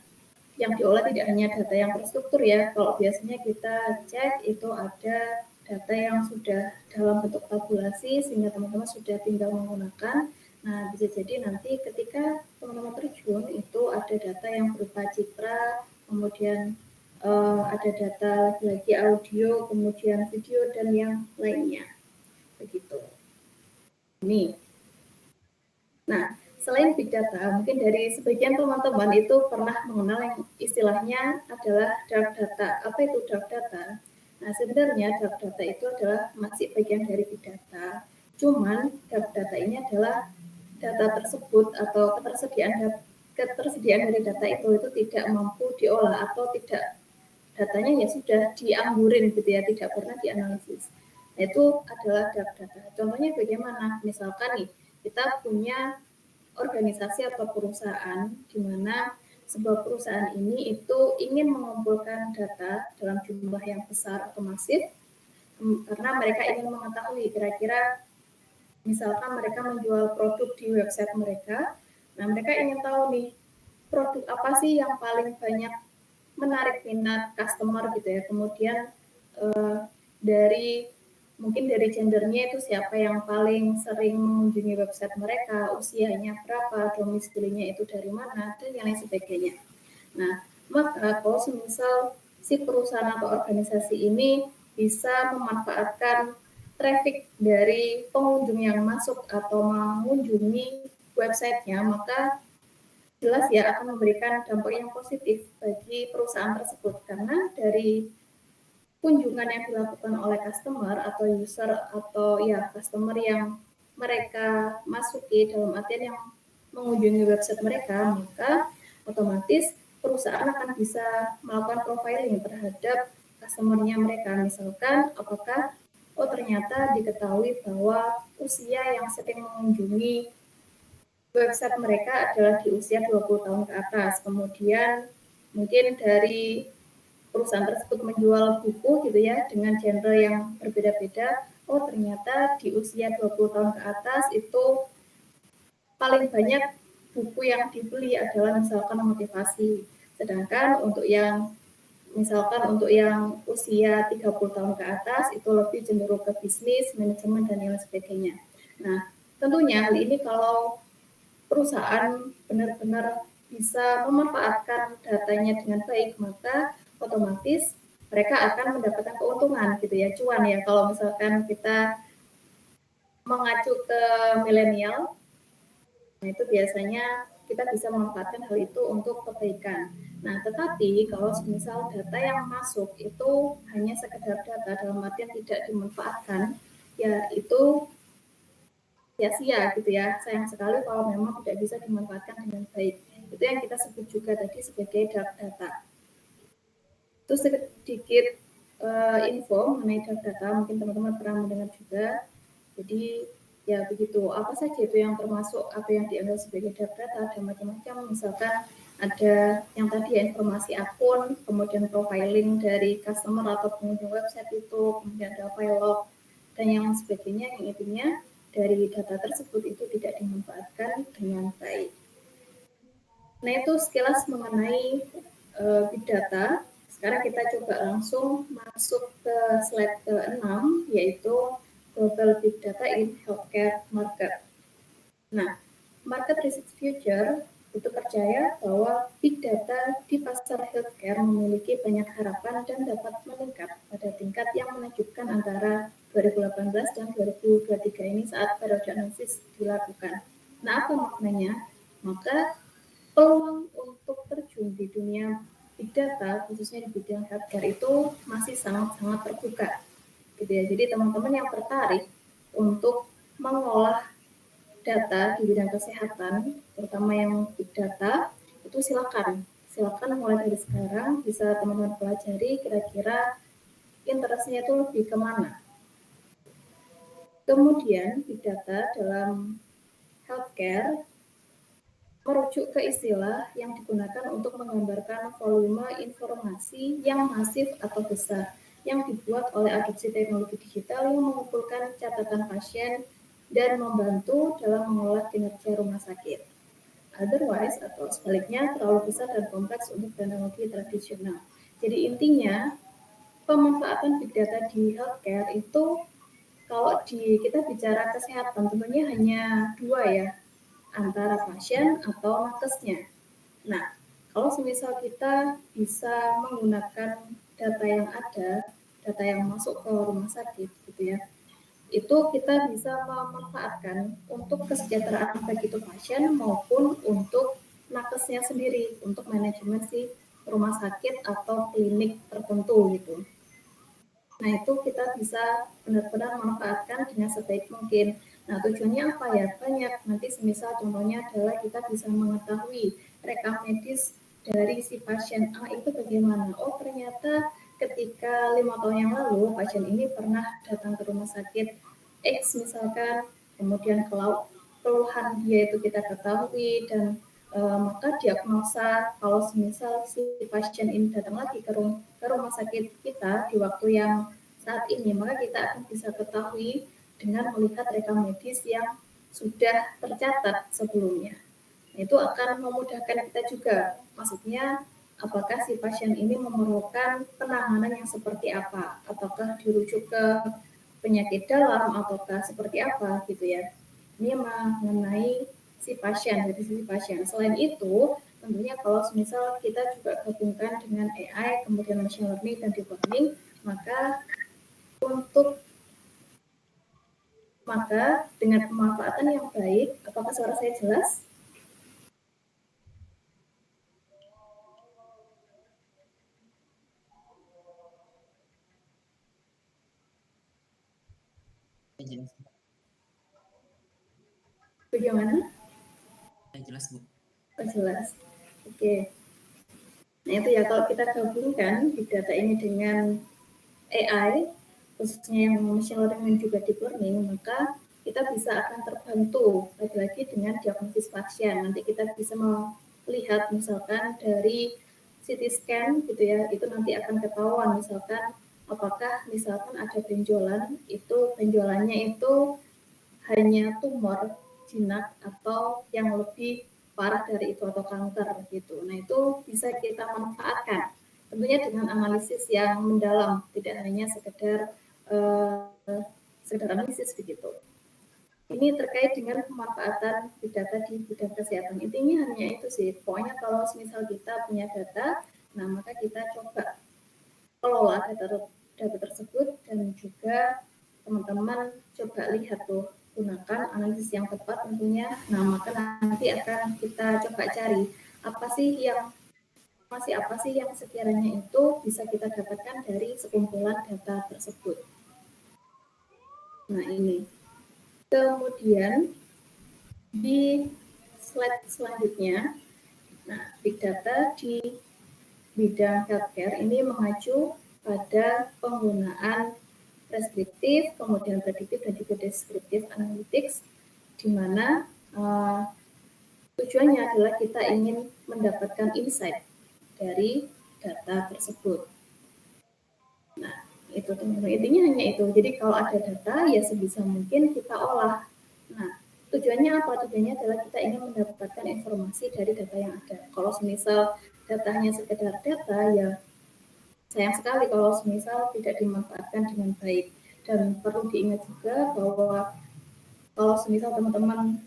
yang diolah tidak hanya data yang terstruktur ya. Kalau biasanya kita cek itu ada data yang sudah dalam bentuk tabulasi sehingga teman-teman sudah tinggal menggunakan. Nah, bisa jadi nanti ketika teman-teman terjun itu ada data yang berupa citra, kemudian ada data lagi-lagi audio, kemudian video, dan yang lainnya. Begitu. Ini. Nah, selain big data, mungkin dari sebagian teman-teman itu pernah mengenal yang istilahnya adalah dark data. Apa itu dark data? Nah, sebenarnya dark data itu adalah masih bagian dari big data. Cuman dark data ini adalah data tersebut atau ketersediaan dari data itu tidak mampu diolah atau tidak, datanya ya sudah dianggurin gitu ya, tidak pernah dianalisis. Nah, itu adalah dark data. Contohnya bagaimana? Misalkan nih, kita punya organisasi atau perusahaan di mana sebuah perusahaan ini itu ingin mengumpulkan data dalam jumlah yang besar atau masif, karena mereka ingin mengetahui kira-kira misalkan mereka menjual produk di website mereka, nah mereka ingin tahu nih produk apa sih yang paling banyak menarik minat customer gitu ya. Kemudian dari mungkin dari gendernya itu siapa yang paling sering mengunjungi website mereka, usianya berapa, domisilinya itu dari mana, dan yang lain sebagainya. Nah, maka kalau semisal si perusahaan atau organisasi ini bisa memanfaatkan traffic dari pengunjung yang masuk atau mengunjungi websitenya, maka jelas ya akan memberikan dampak yang positif bagi perusahaan tersebut, karena dari kunjungan yang dilakukan oleh customer atau user atau ya customer yang mereka masuki dalam artian yang mengunjungi website mereka, maka otomatis perusahaan akan bisa melakukan profiling terhadap customernya mereka. Misalkan apakah ternyata diketahui bahwa usia yang sering mengunjungi website mereka adalah di usia 20 tahun ke atas. Kemudian mungkin dari perusahaan tersebut menjual buku gitu ya dengan genre yang berbeda-beda. Oh, ternyata di usia 20 tahun ke atas itu paling banyak buku yang dibeli adalah misalkan motivasi. Sedangkan untuk yang usia 30 tahun ke atas itu lebih cenderung ke bisnis, manajemen, dan lain sebagainya. Nah, tentunya hal ini kalau perusahaan benar-benar bisa memanfaatkan datanya dengan baik, maka otomatis mereka akan mendapatkan keuntungan gitu ya, cuan ya. Kalau misalkan kita mengacu ke milenial, nah itu biasanya kita bisa memanfaatkan hal itu untuk kebaikan. Nah, tetapi kalau misal data yang masuk itu hanya sekedar data dalam artian tidak dimanfaatkan, ya itu sia-sia gitu ya. Sayang sekali kalau memang tidak bisa dimanfaatkan dengan baik. Itu yang kita sebut juga tadi sebagai dark data. Itu sedikit info mengenai dark data, mungkin teman-teman pernah mendengar juga. Jadi ya begitu, apa saja itu yang termasuk apa yang dianggap sebagai dark data, ada macam-macam. Misalkan ada yang tadi ya, informasi akun, kemudian profiling dari customer atau pengunjung website itu, kemudian ada file log, dan yang sebagainya, yang intinya dari data tersebut itu tidak dimanfaatkan dengan baik. Nah, itu sekilas mengenai big data. Sekarang kita coba langsung masuk ke slide ke-6, yaitu Global Big Data in Healthcare Market. Nah, Market Research Future itu percaya bahwa big data di pasar healthcare memiliki banyak harapan dan dapat meningkat pada tingkat yang menakjubkan antara 2018 dan 2023 ini saat periode analisis dilakukan. Nah, apa maknanya? Maka peluang untuk terjun di dunia big data, khususnya di bidang healthcare itu masih sangat-sangat terbuka. Gitu ya. Jadi teman-teman yang tertarik untuk mengolah data di bidang kesehatan, terutama yang big data, itu silakan mulai dari sekarang bisa teman-teman pelajari kira-kira interestnya itu lebih kemana. Kemudian big data dalam healthcare merujuk ke istilah yang digunakan untuk menggambarkan volume informasi yang masif atau besar yang dibuat oleh adopsi teknologi digital yang mengumpulkan catatan pasien dan membantu dalam mengolah kinerja rumah sakit. Otherwise atau sebaliknya terlalu besar dan kompleks untuk teknologi tradisional. Jadi intinya pemanfaatan big data di healthcare itu kalau kita bicara kesehatan tentunya hanya dua ya, antara pasien atau nakesnya. Nah, kalau semisal kita bisa menggunakan data yang ada, data yang masuk ke rumah sakit gitu ya, itu kita bisa memanfaatkan untuk kesejahteraan baik itu pasien maupun untuk nakesnya sendiri, untuk manajemen si rumah sakit atau klinik tertentu gitu. Nah, itu kita bisa benar-benar memanfaatkan dengan sebaik mungkin. Nah, tujuannya apa ya? Banyak. Nanti semisal contohnya adalah kita bisa mengetahui rekam medis dari si pasien A itu bagaimana. Oh, ternyata ketika 5 tahun yang lalu pasien ini pernah datang ke rumah sakit X misalkan, kemudian keluhan dia itu kita ketahui dan maka diagnosa kalau misal si pasien ini datang lagi ke rumah sakit kita di waktu yang saat ini, maka kita akan bisa ketahui dengan melihat rekam medis yang sudah tercatat sebelumnya. Itu akan memudahkan kita juga, maksudnya apakah si pasien ini memerlukan penanganan yang seperti apa, apakah dirujuk ke penyakit dalam ataukah seperti apa gitu ya. Ini mengenai si pasien, dari sisi pasien. Selain itu, tentunya kalau misal kita juga gabungkan dengan AI, kemudian machine learning dan deep learning, maka dengan pemanfaatan yang baik, apakah suara saya jelas? Jelas. Bagaimana? Jelas, Bu. Oh, jelas. Oke. Nah itu ya, kalau kita gabungkan big data ini dengan AI, khususnya yang machine learning dan juga deep learning, maka kita bisa akan terbantu lagi-lagi dengan diagnosis pasien. Nanti kita bisa melihat misalkan dari CT scan gitu ya, itu nanti akan ketahuan misalkan apakah misalkan ada benjolan, itu benjolannya itu hanya tumor jinak atau yang lebih parah dari itu atau kanker gitu. Nah itu bisa kita manfaatkan tentunya dengan analisis yang mendalam, tidak hanya sekedar analisis begitu. Ini terkait dengan pemanfaatan big data di bidang kesehatan. Intinya hanya itu sih. Pokoknya kalau misal kita punya data, nah maka kita coba kelola data tersebut dan juga teman-teman coba lihat tuh, gunakan analisis yang tepat tentunya. Nah maka nanti akan kita coba cari apa sih yang sekiranya itu bisa kita dapatkan dari sekumpulan data tersebut. Nah ini. Kemudian di slide selanjutnya, nah big data di bidang healthcare ini mengacu pada penggunaan preskriptif, kemudian prediktif dan juga deskriptif analytics, di mana tujuannya adalah kita ingin mendapatkan insight dari data tersebut. Nah, itu teman-teman, intinya hanya itu. Jadi kalau ada data ya sebisa mungkin kita olah. Nah, tujuannya apa? Tujuannya adalah kita ingin mendapatkan informasi dari data yang ada. Kalau semisal datanya sekedar data ya sayang sekali kalau semisal tidak dimanfaatkan dengan baik. Dan perlu diingat juga bahwa kalau semisal teman-teman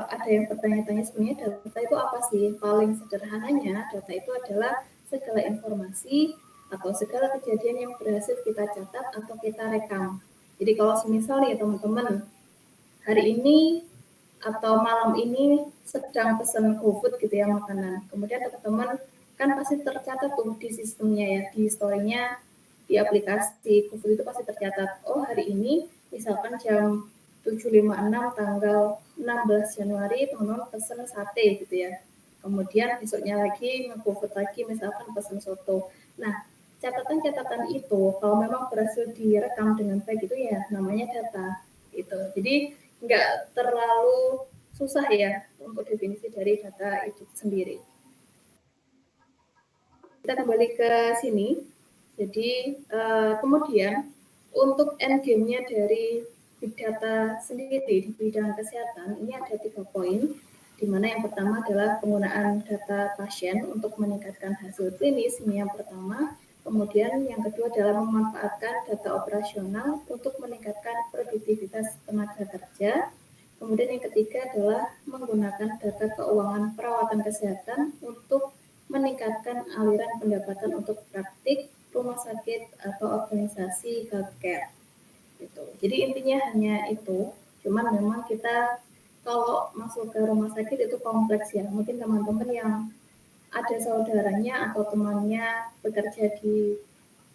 ada yang bertanya-tanya sebenarnya data itu apa sih? Paling sederhananya data itu adalah segala informasi atau segala kejadian yang berhasil kita catat atau kita rekam. Jadi kalau semisal nih teman-teman hari ini atau malam ini sedang pesan GoFood gitu ya makanan, kemudian teman-teman kan pasti tercatat tuh di sistemnya ya, di story-nya, di aplikasi GoFood itu pasti tercatat. Oh hari ini misalkan jam 7.56 tanggal 16 Januari teman-teman pesan sate gitu ya. Kemudian besoknya lagi nge-GoFood lagi misalkan pesan soto. Nah, catatan-catatan itu kalau memang berhasil direkam dengan baik itu ya namanya data gitu. Jadi nggak terlalu susah ya untuk definisi dari data itu sendiri. Kita kembali ke sini. Jadi kemudian untuk end game-nya dari big data sendiri di bidang kesehatan ini ada 3 poin, di mana yang pertama adalah penggunaan data pasien untuk meningkatkan hasil klinis, ini yang pertama. Kemudian yang kedua adalah memanfaatkan data operasional untuk meningkatkan produktivitas tenaga kerja. Kemudian yang ketiga adalah menggunakan data keuangan perawatan kesehatan untuk meningkatkan aliran pendapatan untuk praktik, rumah sakit, atau organisasi healthcare. Gitu. Jadi intinya hanya itu, cuman memang kita kalau masuk ke rumah sakit itu kompleks ya. Mungkin teman-teman yang ada saudaranya atau temannya bekerja di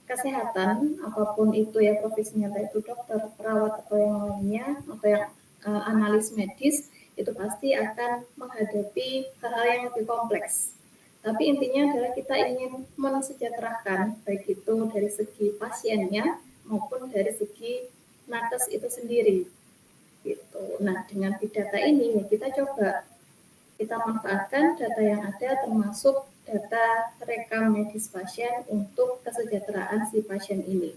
kesehatan, apapun itu ya profesinya, entah itu dokter, perawat, atau yang lainnya, atau yang analis medis, itu pasti akan menghadapi hal-hal yang lebih kompleks. Tapi intinya adalah kita ingin mensejahterakan, baik itu dari segi pasiennya maupun dari segi nakes itu sendiri. Gitu. Nah, dengan big data ini ya kita coba kita manfaatkan data yang ada termasuk data rekam medis pasien untuk kesejahteraan si pasien ini.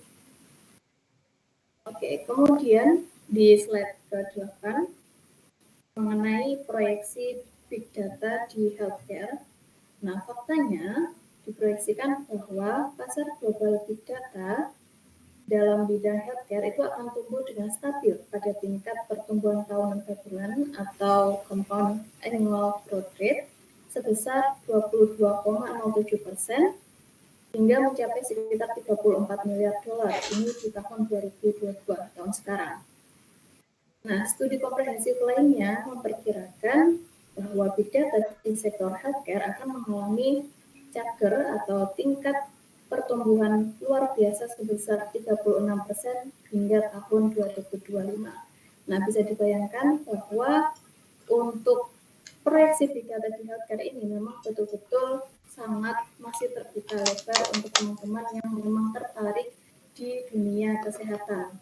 Oke, kemudian di slide ke-8 mengenai proyeksi big data di healthcare. Nah, faktanya diproyeksikan bahwa pasar global big data dalam bidang healthcare itu akan tumbuh dengan stabil pada tingkat pertumbuhan tahunan per bulan atau compound annual growth rate sebesar 22,07% hingga mencapai sekitar 34 miliar dolar ini di tahun 2022 tahun sekarang. Nah, studi komprehensif lainnya memperkirakan bahwa big data di sektor healthcare akan mengalami CAGR atau tingkat pertumbuhan luar biasa sebesar 36% hingga tahun 2025. Nah, bisa dibayangkan bahwa untuk proyeksi big data di healthcare ini memang betul-betul sangat masih terbuka lebar untuk teman-teman yang memang tertarik di dunia kesehatan.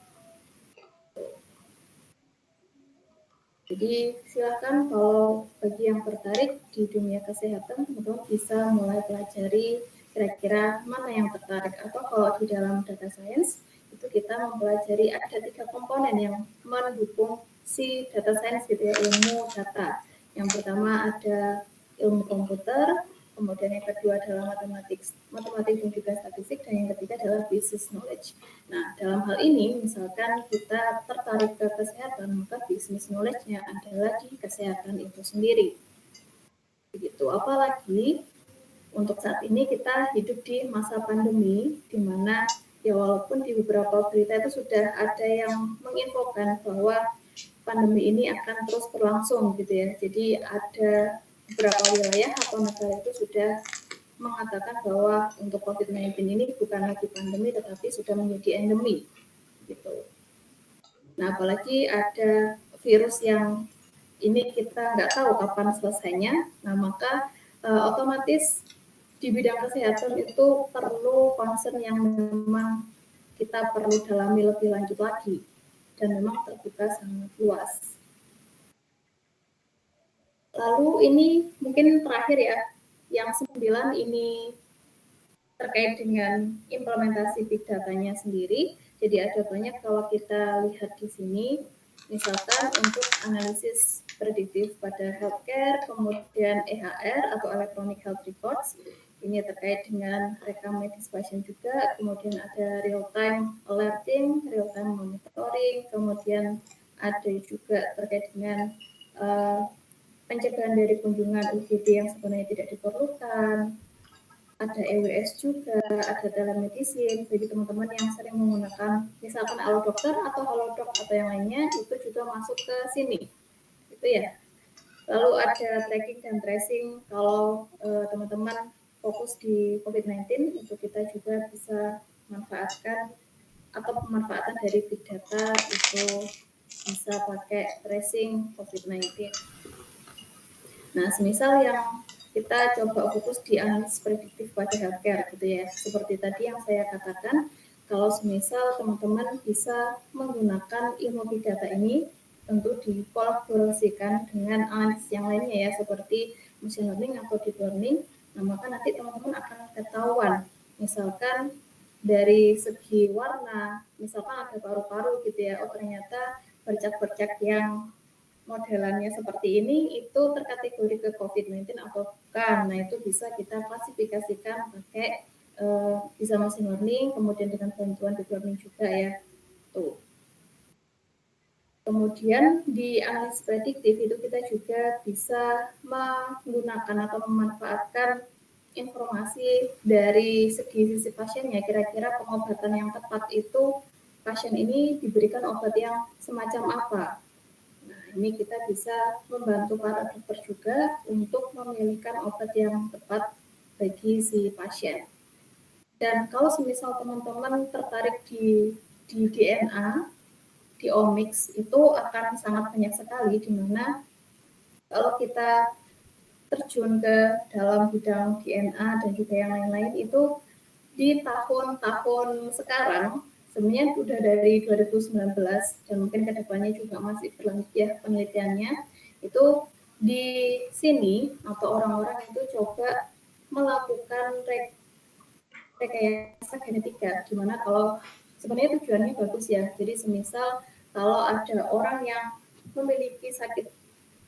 Jadi silakan kalau bagi yang tertarik di dunia kesehatan, teman-teman bisa mulai pelajari kira-kira mana yang tertarik. Atau kalau di dalam data science, itu kita mempelajari ada 3 komponen yang mendukung si data science gitu ya, ilmu data. Yang pertama ada ilmu komputer, kemudian yang kedua adalah matematik dan juga statistik, dan yang ketiga adalah business knowledge. Nah, dalam hal ini, misalkan kita tertarik ke kesehatan, maka business knowledge-nya adalah di kesehatan itu sendiri. Begitu. Apalagi untuk saat ini kita hidup di masa pandemi, di mana ya walaupun di beberapa berita itu sudah ada yang menginfokan bahwa pandemi ini akan terus berlangsung gitu ya. Jadi ada beberapa wilayah atau negara itu sudah mengatakan bahwa untuk COVID-19 ini bukan lagi pandemi tetapi sudah menjadi endemi gitu. Nah, apalagi ada virus yang ini kita nggak tahu kapan selesainya, nah maka otomatis di bidang kesehatan itu perlu concern yang memang kita perlu dalami lebih lanjut lagi dan memang terbuka sangat luas. Lalu ini mungkin terakhir ya, yang 9 ini terkait dengan implementasi big data-nya sendiri. Jadi ada banyak kalau kita lihat di sini, misalkan untuk analisis prediktif pada healthcare, kemudian EHR atau Electronic Health Records, ini terkait dengan rekam medis pasien juga, kemudian ada real-time alerting, real-time monitoring, kemudian ada juga terkait dengan pencegahan dari kunjungan UGD yang sebenarnya tidak diperlukan, ada EWS juga, ada telemedicine, bagi teman-teman yang sering menggunakan misalkan Alodokter atau Halodoc atau yang lainnya, itu juga masuk ke sini, itu ya. Lalu ada tracking dan tracing, kalau teman-teman fokus di COVID-19, itu kita juga bisa manfaatkan atau pemanfaatan dari big data itu bisa pakai tracing COVID-19. Nah, semisal yang kita coba fokus di analisis prediktif pada healthcare gitu ya. Seperti tadi yang saya katakan, kalau semisal teman-teman bisa menggunakan ilmu big data ini, tentu dikolaborasikan dengan analisis yang lainnya ya, seperti machine learning atau deep learning. Nah, maka nanti teman-teman akan ketahuan, misalkan dari segi warna, misalkan ada paru-paru gitu ya, oh ternyata bercak-bercak yang modelannya seperti ini itu terkategori ke COVID-19 atau bukan. Nah, itu bisa kita klasifikasikan pakai bisa machine learning, kemudian dengan bantuan deep learning juga ya. Tuh. Kemudian di analisis prediktif itu kita juga bisa menggunakan atau memanfaatkan informasi dari sisi pasiennya, kira-kira pengobatan yang tepat itu pasien ini diberikan obat yang semacam apa. Ini kita bisa membantu para dokter juga untuk memilihkan obat yang tepat bagi si pasien. Dan kalau semisal teman-teman tertarik di DNA, di omics, itu akan sangat banyak sekali, di mana kalau kita terjun ke dalam bidang DNA dan juga yang lain-lain, itu di tahun-tahun sekarang, sebenarnya sudah dari 2019 dan mungkin kedepannya juga masih berlanjut ya penelitiannya, itu di sini atau orang-orang itu coba melakukan rekayasa genetika, gimana kalau sebenarnya tujuannya bagus ya. Jadi semisal kalau ada orang yang memiliki sakit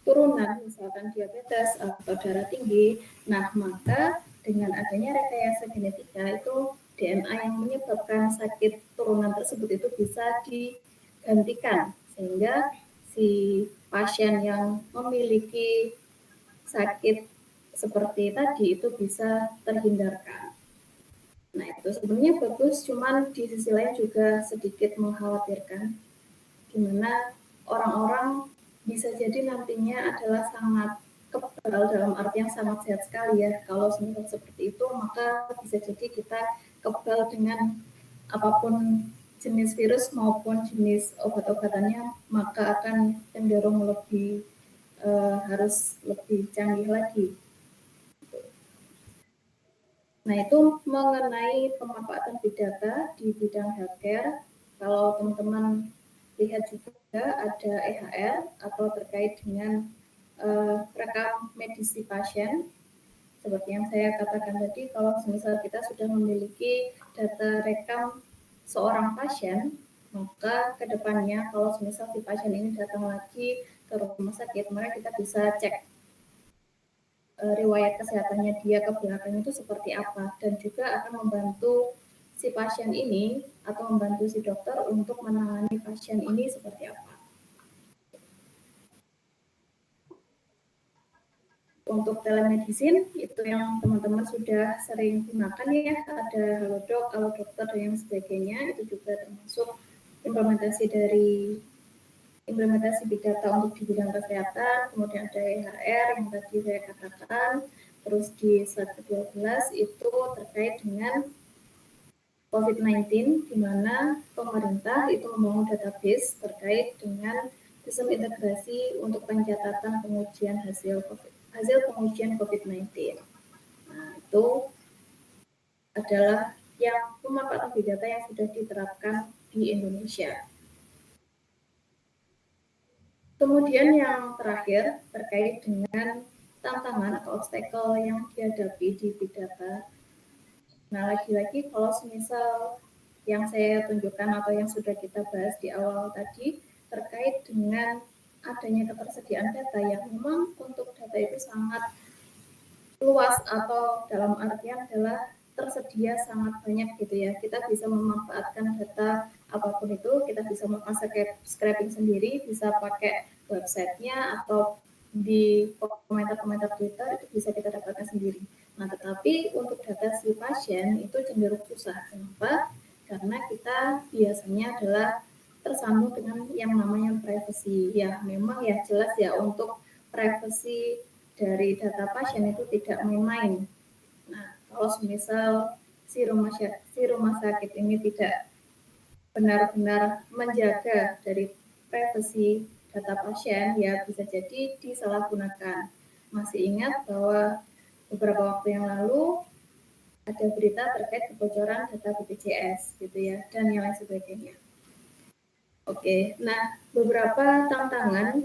turunan, misalkan diabetes atau darah tinggi, nah maka dengan adanya rekayasa genetika itu DNA yang menyebabkan sakit turunan tersebut itu bisa digantikan sehingga si pasien yang memiliki sakit seperti tadi itu bisa terhindarkan. Nah itu sebenarnya bagus, cuman di sisi lain juga sedikit mengkhawatirkan, gimana orang-orang bisa jadi nantinya adalah sangat kebal dalam artian sangat sehat sekali ya. Kalau semisal seperti itu, maka bisa jadi kita kebal dengan apapun jenis virus maupun jenis obat-obatannya, maka akan cenderung lebih harus lebih canggih lagi. Nah itu mengenai pemanfaatan big data di bidang healthcare. Kalau teman-teman lihat juga ada EHR atau terkait dengan rekam medis pasien. Seperti yang saya katakan tadi, kalau misalnya kita sudah memiliki data rekam seorang pasien, maka kedepannya kalau misal si pasien ini datang lagi ke rumah sakit, maka kita bisa cek riwayat kesehatannya dia ke belakang itu seperti apa, dan juga akan membantu si pasien ini atau membantu si dokter untuk menangani pasien ini seperti apa. Untuk telemedicine itu yang teman-teman sudah sering gunakan ya, ada Halodoc, Halo Dokter dan yang sebagainya, itu juga termasuk implementasi big data untuk di bidang kesehatan. Kemudian ada EHR yang tadi saya katakan, terus di slide ke-12 itu terkait dengan COVID-19, di mana pemerintah itu membangun database terkait dengan sistem integrasi untuk pencatatan pengujian hasil pengujian COVID-19. Nah, itu adalah yang pemanfaatan big data yang sudah diterapkan di Indonesia. Kemudian yang terakhir terkait dengan tantangan atau obstacle yang dihadapi di big data. Nah, lagi-lagi kalau semisal yang saya tunjukkan atau yang sudah kita bahas di awal tadi terkait dengan adanya ketersediaan data yang memang untuk data itu sangat luas atau dalam artian adalah tersedia sangat banyak gitu ya. Kita bisa memanfaatkan data apapun itu, kita bisa melakukan scraping sendiri, bisa pakai websitenya atau di komentar-komentar Twitter itu bisa kita dapatkan sendiri. Nah, tetapi untuk data si pasien itu cenderung susah. Kenapa? Karena kita biasanya adalah tersambung dengan yang namanya privacy. Ya, memang ya jelas ya untuk privacy dari data pasien itu tidak main-main. Nah, kalau misal si rumah sakit ini tidak benar-benar menjaga dari privasi data pasien, ya bisa jadi disalahgunakan. Masih ingat bahwa beberapa waktu yang lalu ada berita terkait kebocoran data BPJS gitu ya, dan yang lain sebagainya. Oke, nah beberapa tantangan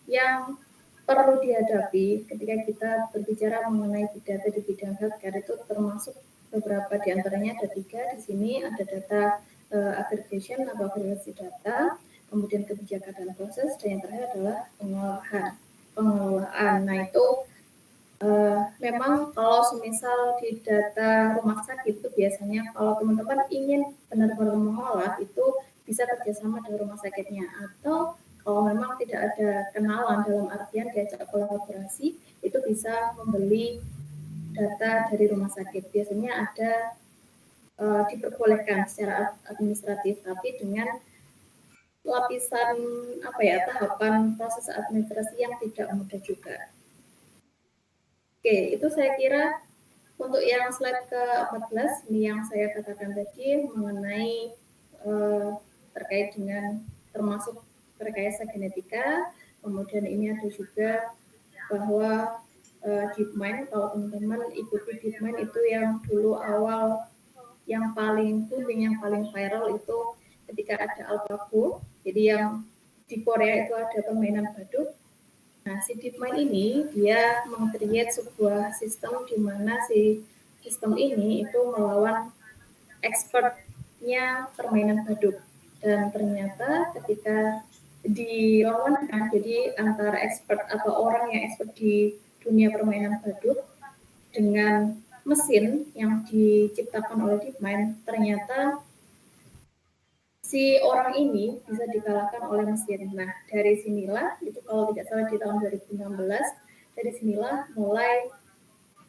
yang perlu dihadapi ketika kita berbicara mengenai big data di bidang healthcare itu termasuk beberapa diantaranya ada 3 di sini, ada data aggregation atau agregasi data, kemudian kebijakan dan proses, dan yang terakhir adalah pengelolaan. Nah itu memang kalau semisal di data rumah sakit itu biasanya kalau teman-teman ingin benar-benar mengolah itu bisa kerjasama dengan rumah sakitnya, atau kalau memang tidak ada kenalan dalam artian diajak kolaborasi, itu bisa membeli data dari rumah sakit. Biasanya ada diperbolehkan secara administratif, tapi dengan lapisan tahapan proses administrasi yang tidak mudah juga. Oke, itu saya kira untuk yang slide ke-14 ini yang saya katakan tadi mengenai terkait dengan termasuk rekayasa genetika. Kemudian ini ada juga bahwa DeepMind, kalau teman-teman ikuti DeepMind itu yang dulu awal yang paling booming, yang paling viral itu ketika ada AlphaGo. Jadi yang di Korea itu ada permainan badut. Nah, si DeepMind ini dia meng-create sebuah sistem di mana si sistem ini itu melawan expertnya permainan badut. Dan ternyata ketika dilawankan, jadi antara expert atau orang yang expert di dunia permainan badut dengan mesin yang diciptakan oleh DeepMind, ternyata si orang ini bisa dikalahkan oleh mesin. Nah, dari sinilah, itu kalau tidak salah di tahun 2016, dari sinilah mulai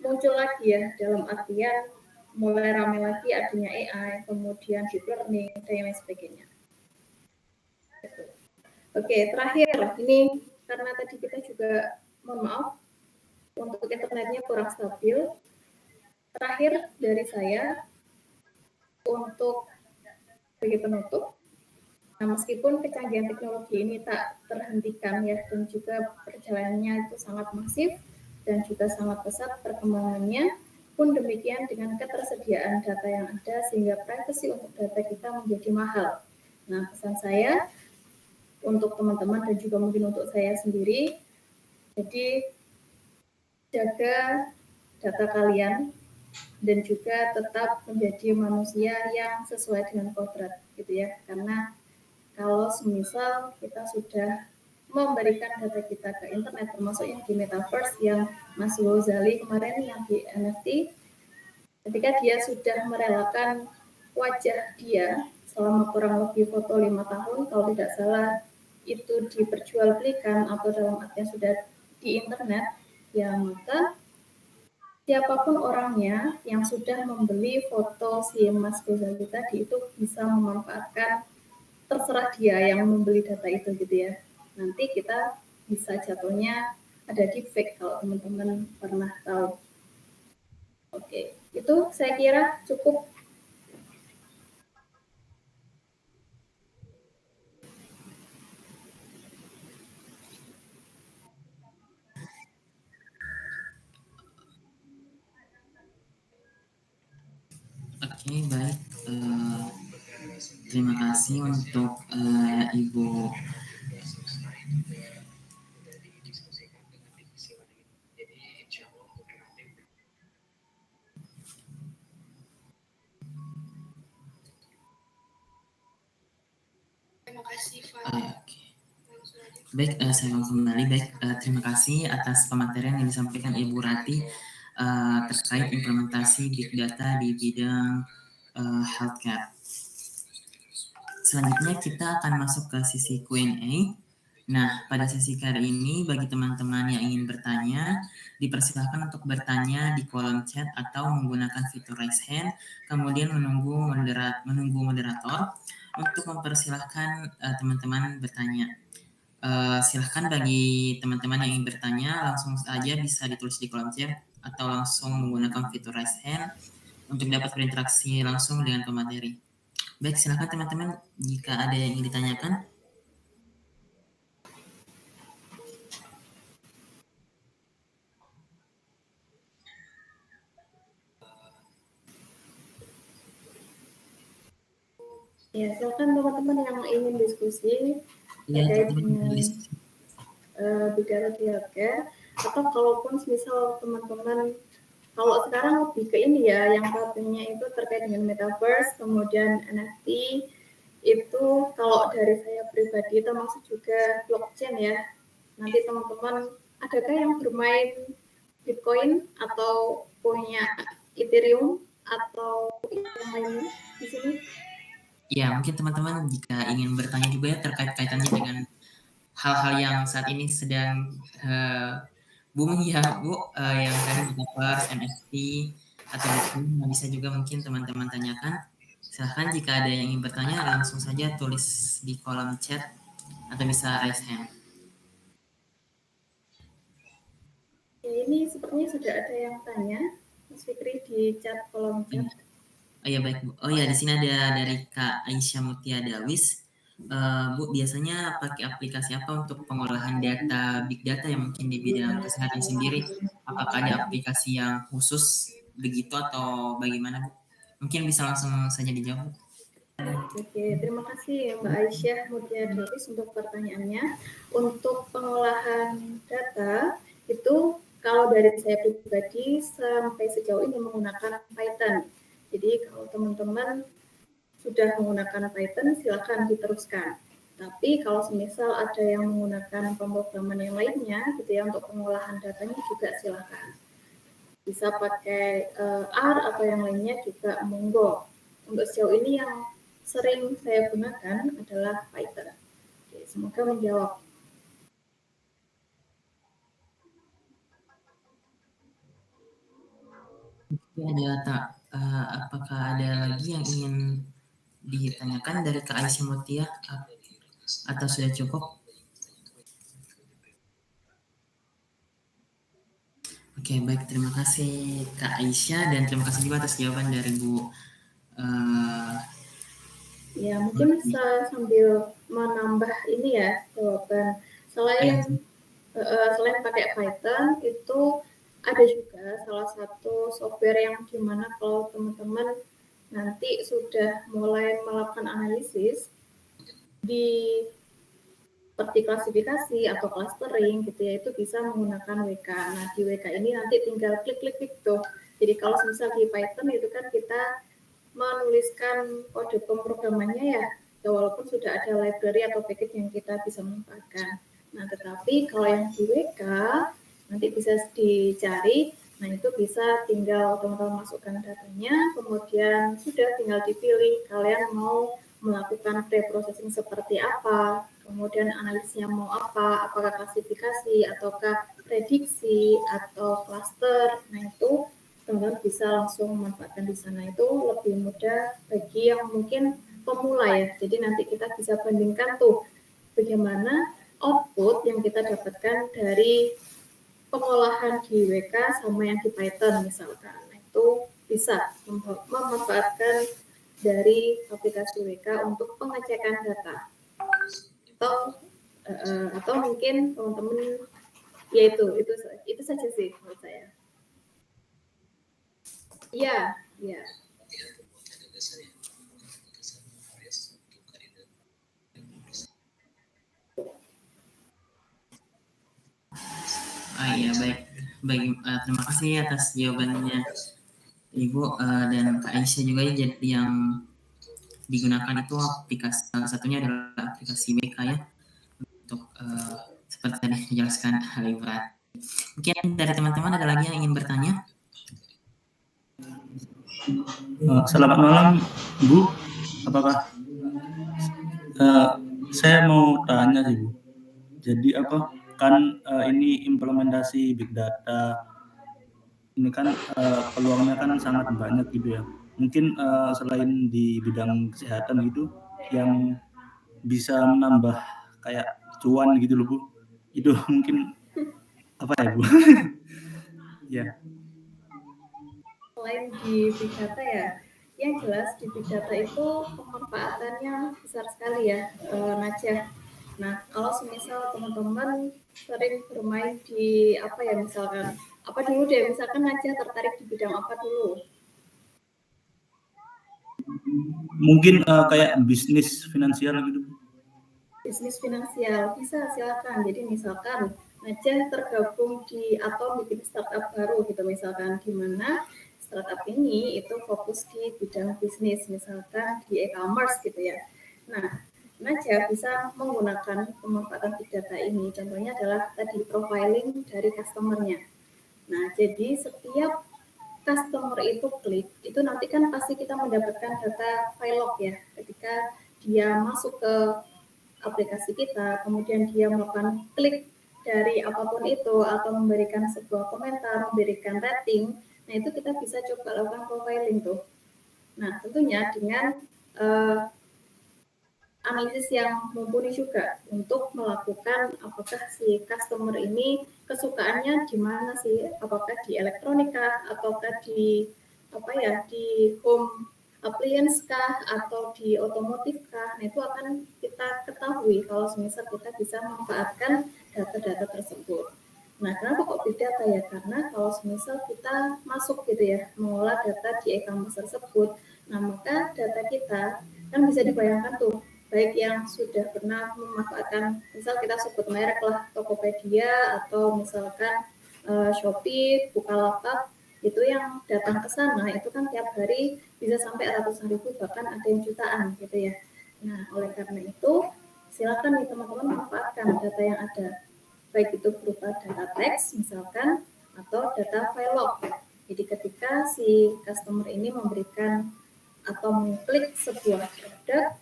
muncul lagi ya, dalam artian mulai ramai lagi adanya AI, kemudian deep learning, dan lain sebagainya. Oke, terakhir, ini karena tadi kita juga, mohon maaf, untuk internetnya kurang stabil. Terakhir dari saya, untuk sebagai penutup, nah, meskipun kecanggihan teknologi ini tak terhentikan ya, dan juga perjalanannya itu sangat masif dan juga sangat pesat perkembangannya, pun demikian dengan ketersediaan data yang ada sehingga privasi untuk data kita menjadi mahal. Nah, pesan saya untuk teman-teman dan juga mungkin untuk saya sendiri, jadi jaga data kalian dan juga tetap menjadi manusia yang sesuai dengan kodrat gitu ya, karena kalau semisal kita sudah memberikan data kita ke internet, termasuk yang di metaverse yang Mas Ghazali kemarin yang di NFT, ketika dia sudah merelakan wajah dia selama kurang lebih foto 5 tahun, kalau tidak salah itu diperjualbelikan atau dalam artian sudah di internet, ya maka siapapun orangnya yang sudah membeli foto si Mas Ghazali tadi itu bisa memanfaatkan, terserah dia yang membeli data itu gitu ya. Nanti kita bisa jatuhnya ada deepfake kalau teman-teman pernah tahu. Oke, itu saya kira cukup. Oke, baik. Terima kasih untuk Ibu. Oke. Baik, saya mau kembali. Baik, terima kasih atas pematerian yang disampaikan Ibu Rati terkait implementasi big data di bidang healthcare. Selanjutnya kita akan masuk ke sisi Q&A. Nah, pada sesi kali ini bagi teman-teman yang ingin bertanya, dipersilakan untuk bertanya di kolom chat atau menggunakan fitur raise hand, kemudian menunggu moderator untuk mempersilahkan teman-teman bertanya. Silahkan bagi teman-teman yang ingin bertanya, langsung saja bisa ditulis di kolom chat atau langsung menggunakan fitur raise hand untuk dapat berinteraksi langsung dengan pemateri. Baik, silakan teman-teman jika ada yang ingin ditanyakan. Ya, silakan teman-teman yang ingin diskusi terkait dengan big data di healthcare, atau kalaupun misal teman-teman, kalau sekarang lebih ke ini ya, yang katanya itu terkait dengan metaverse, kemudian NFT, itu kalau dari saya pribadi termasuk juga blockchain ya. Nanti teman-teman adakah yang bermain Bitcoin atau punya Ethereum atau yang lainnya di sini? Ya, mungkin teman-teman jika ingin bertanya juga ya terkait kaitannya dengan hal-hal yang saat ini sedang booming ya Bu, yang tadi metaverse, NFT, atau Bitcoin, bisa juga mungkin teman-teman tanyakan. Silahkan jika ada yang ingin bertanya langsung saja tulis di kolom chat atau bisa raise hand. Ya, ini sepertinya sudah ada yang tanya, Mas Fikri di chat kolom chat. Oh ya baik Bu. Oh ya di sini ada dari Kak Aisyah Mutia Dawis. Bu biasanya pakai aplikasi apa untuk pengolahan data big data yang mungkin di bidang kesehatan sendiri? Apakah ada aplikasi yang khusus begitu atau bagaimana Bu? Mungkin bisa langsung saja dijawab. Oke, terima kasih Mbak Aisyah Mutia-Davis untuk pertanyaannya. Untuk pengolahan data itu kalau dari saya pribadi sampai sejauh ini menggunakan Python. Jadi kalau teman-teman sudah menggunakan Python silakan diteruskan. Tapi kalau semisal ada yang menggunakan pemrograman yang lainnya gitu ya untuk pengolahan datanya juga silakan. Bisa pakai R atau yang lainnya juga monggo. Untuk sejauh ini yang sering saya gunakan adalah Python. Oke, semoga menjawab. Apakah ada lagi yang ingin ditanyakan dari Kak Aisyah Mutia atau sudah cukup? Oke, baik, terima kasih Kak Aisyah dan terima kasih juga atas jawaban dari Bu. Ya, mungkin bisa sambil menambah ini ya jawaban. Selain pakai Python itu ada juga salah satu software yang dimana kalau teman-teman nanti sudah mulai melakukan analisis di seperti klasifikasi atau clustering gitu ya, itu bisa menggunakan WK. Nah di WK ini nanti tinggal klik-klik tuh. Jadi kalau misal di Python itu kan kita menuliskan kode pemrogramannya ya walaupun sudah ada library atau package yang kita bisa manfaatkan. Nah tetapi kalau yang di WK nanti bisa dicari, nah itu bisa tinggal teman-teman masukkan datanya, kemudian sudah tinggal dipilih kalian mau melakukan pre-processing seperti apa, kemudian analisnya mau apa, apakah klasifikasi, ataukah prediksi, atau cluster. Nah itu teman-teman bisa langsung memanfaatkan di sana. Itu lebih mudah bagi yang mungkin pemula ya. Jadi nanti kita bisa bandingkan tuh bagaimana output yang kita dapatkan dari pengolahan di WK sama yang di Python misalkan. Nah, itu bisa memanfaatkan dari aplikasi WK untuk pengecekan data. Atau mungkin teman-teman ya itu saja sih menurut saya. Iya. Iya, baik. Terima kasih atas jawabannya Ibu dan Kak Aisyah juga ya. Jadi yang digunakan itu aplikasi, salah satunya adalah aplikasi WK ya, untuk seperti tadi dijelaskan Ibu. Mungkin dari teman-teman ada lagi yang ingin bertanya? Selamat malam Bu, apakah saya mau tanya sih Bu, jadi apa kan ini implementasi big data ini kan peluangnya kan sangat banyak gitu ya, mungkin selain di bidang kesehatan gitu yang bisa menambah kayak cuan gitu loh Bu, itu mungkin apa ya Bu? Ya. Selain di big data ya, yang jelas di big data itu pemanfaatannya besar sekali ya, Najah. Nah, kalau semisal teman-teman sering bermain di apa ya misalkan, apa dulu deh, misalkan Najah tertarik di bidang apa dulu? Mungkin kayak bisnis finansial gitu. Bisnis finansial bisa silakan. Jadi misalkan Najah tergabung di atau bikin startup baru gitu misalkan, di mana startup ini itu fokus di bidang bisnis, misalkan di e-commerce gitu ya. Nah, Najah bisa menggunakan pemanfaatan big data ini. Contohnya adalah tadi profiling dari customer-nya. Nah, jadi setiap customer itu klik, itu nanti kan pasti kita mendapatkan data file log ya. Ketika dia masuk ke aplikasi kita, kemudian dia melakukan klik dari apapun itu atau memberikan sebuah komentar, memberikan rating, nah itu kita bisa coba lakukan profiling tuh. Nah tentunya dengan analisis yang mumpuni juga untuk melakukan apakah si customer ini kesukaannya di mana sih, apakah di elektronika ataukah di apa ya di home appliance kah atau di otomotif kah. Nah itu akan kita ketahui kalau semisal kita bisa memanfaatkan data-data tersebut. Nah, kenapa kok big data ya? Karena kalau semisal kita masuk gitu ya, mengolah data di e-commerce tersebut, nah maka data kita Kan bisa dibayangkan tuh, baik yang sudah pernah memanfaatkan, misal kita sebut merek lah, Tokopedia atau misalkan Shopee, Bukalapak, itu yang datang ke sana itu kan tiap hari bisa sampai ratusan ribu, bahkan ada yang jutaan gitu ya. Nah, oleh karena itu silakan nih teman-teman manfaatkan data yang ada, baik itu berupa data teks misalkan atau data file log. Jadi ketika si customer ini memberikan atau mengklik sebuah produk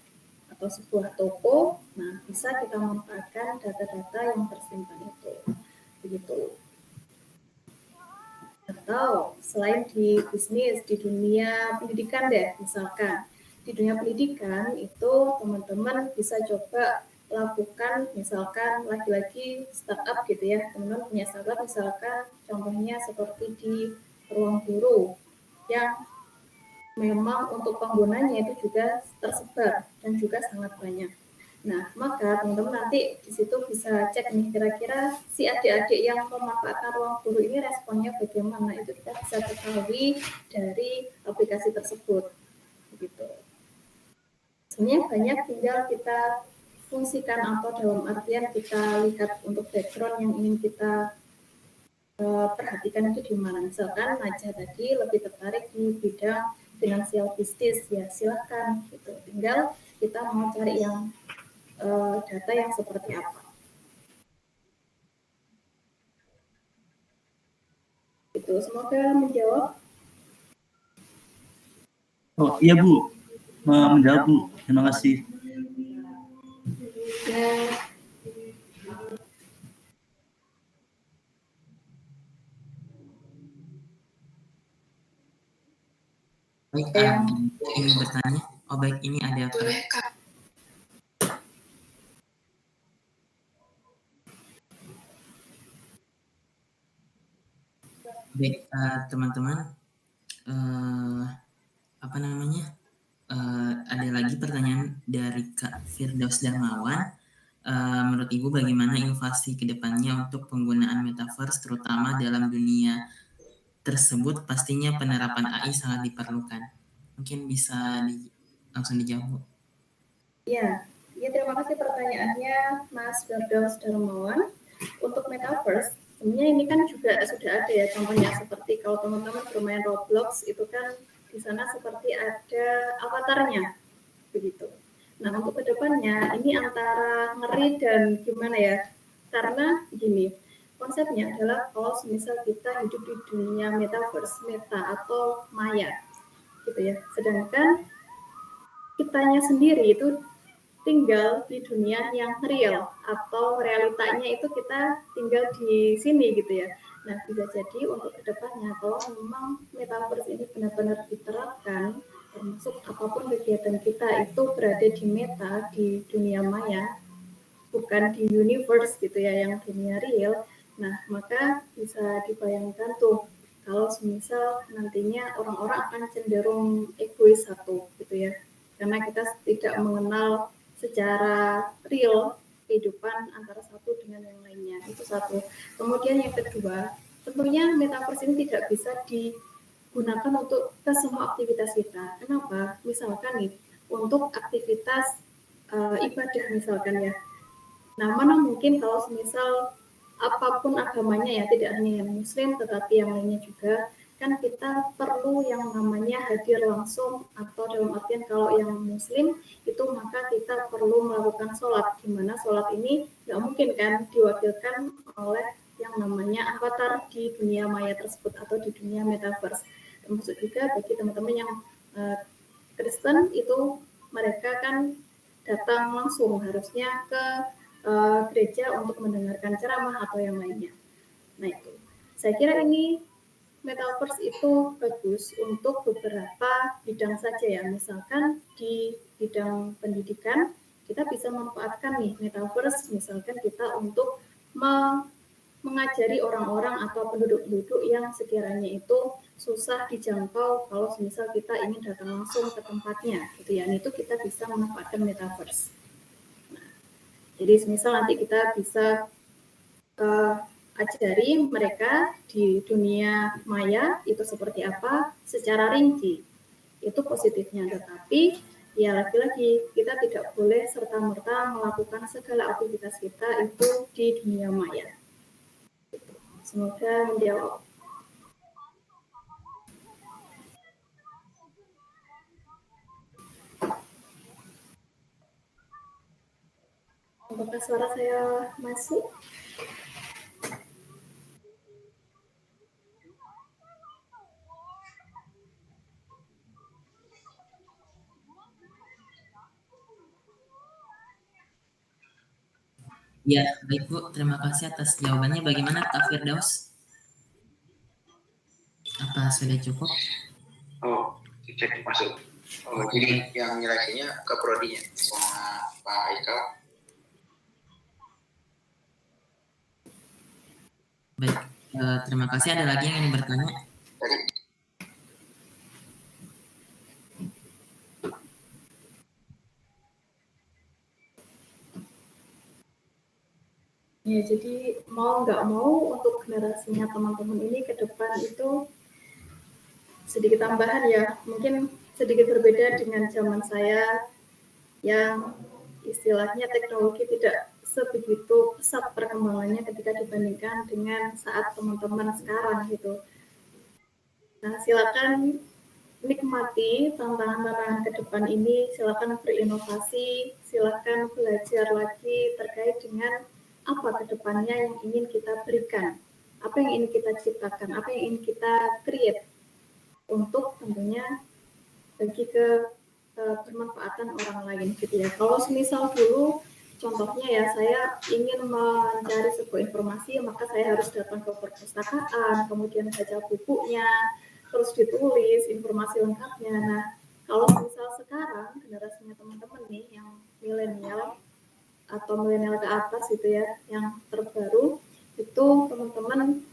atau sebuah toko, nah bisa kita manfaatkan data-data yang tersimpan itu. Begitu. Atau selain di bisnis, di dunia pendidikan deh, misalkan di dunia pendidikan itu teman-teman bisa coba lakukan, misalkan lagi-lagi startup gitu ya, teman-teman punya startup misalkan contohnya seperti di Ruang Guru yang memang untuk penggunanya itu juga tersebar dan juga sangat banyak. Nah, maka teman-teman nanti di situ bisa cek nih kira-kira si adik-adik yang memanfaatkan Ruang Guru ini responnya bagaimana, itu kita bisa ketahui dari aplikasi tersebut. Begitu. Sebenarnya banyak, tinggal kita fungsikan atau dalam artian kita lihat untuk background yang ingin kita perhatikan itu di mana. Misalkan Najah tadi lebih tertarik di bidang finansial bisnis, ya silakan gitu. Tinggal kita mau cari yang data yang seperti apa. Itu semoga menjawab. Oh iya Bu, menjawab Bu, terima kasih. Ya. Baik, ingin bertanya. Oh baik, ini ada apa? Baik, teman-teman, apa namanya? Ada lagi pertanyaan dari Kak Firdaus Darmawan. Menurut Ibu bagaimana inovasi kedepannya untuk penggunaan metaverse terutama dalam dunia tersebut? Pastinya penerapan AI sangat diperlukan. Mungkin bisa langsung dijawab. Ya, terima kasih pertanyaannya Mas Firdaus Darmawan. Untuk metaverse, sebenarnya ini kan juga sudah ada ya contohnya, seperti kalau teman-teman bermain Roblox itu kan di sana seperti ada avatarnya, begitu. Nah, untuk kedepannya ini antara ngeri dan gimana ya, karena gini, konsepnya adalah kalau misal kita hidup di dunia metaverse, meta atau maya, gitu ya. Sedangkan kitanya sendiri itu tinggal di dunia yang real atau realitanya itu kita tinggal di sini gitu ya. Nah, bisa jadi untuk kedepannya kalau memang metaverse ini benar-benar diterapkan, termasuk apapun kegiatan kita itu berada di meta, di dunia maya, bukan di universe gitu ya, yang dunia real. Nah, maka bisa dibayangkan tuh kalau semisal nantinya orang-orang akan cenderung egois satu gitu ya, karena kita tidak mengenal secara real kehidupan antara satu dengan yang lainnya, itu satu. Kemudian yang kedua, tentunya metaverse ini tidak bisa digunakan untuk ke semua aktivitas kita. Kenapa? Misalkan nih, untuk aktivitas ibadah misalkan ya. Nah, mana mungkin kalau semisal apapun agamanya ya, tidak hanya yang muslim tetapi yang lainnya juga, kan kita perlu yang namanya hadir langsung, atau dalam artian kalau yang muslim itu maka kita perlu melakukan sholat, di mana sholat ini nggak mungkin kan diwakilkan oleh yang namanya avatar di dunia maya tersebut atau di dunia metaverse. Termasuk juga bagi teman-teman yang Kristen itu mereka kan datang langsung harusnya ke gereja untuk mendengarkan ceramah atau yang lainnya. Nah itu, saya kira ini metaverse itu bagus untuk beberapa bidang saja ya. Misalkan di bidang pendidikan, kita bisa memanfaatkan nih metaverse, misalkan kita untuk mengajari orang-orang atau penduduk-penduduk yang sekiranya itu susah dijangkau kalau misal kita ingin datang langsung ke tempatnya gitu ya. Itu kita bisa memanfaatkan metaverse. Nah, jadi misal nanti kita bisa ajari mereka di dunia maya itu seperti apa secara rinci. Itu positifnya. Tetapi ya lagi-lagi kita tidak boleh serta-merta melakukan segala aktivitas kita itu di dunia maya. Semoga menjawab. Apakah suara saya masuk? Ya, baik Bu. Terima kasih atas jawabannya. Bagaimana Kak Firdaus? Apa sudah cukup? Oh, cek masuk. Oh, jadi yang nyeleksinya ke prodinya sama Pak Ika. Baik, terima kasih. Ada lagi yang ingin bertanya? Ya, jadi mau nggak mau untuk generasinya teman-teman ini ke depan itu sedikit tambahan ya, mungkin sedikit berbeda dengan zaman saya yang istilahnya teknologi tidak sebegitu pesat perkembangannya ketika dibandingkan dengan saat teman-teman sekarang gitu. Nah, silakan nikmati tantangan-tantangan ke depan ini, silakan berinovasi, silakan belajar lagi terkait dengan apa ke depannya yang ingin kita berikan, apa yang ingin kita ciptakan, apa yang ingin kita create untuk tentunya bagi ke bermanfaatan orang lain gitu ya. Kalau misal dulu contohnya ya, saya ingin mencari sebuah informasi, maka saya harus datang ke perpustakaan, kemudian baca bukunya, terus ditulis informasi lengkapnya. Nah, kalau misal sekarang generasinya teman-teman nih yang milenial atau milenial ke atas gitu ya, yang terbaru itu teman-teman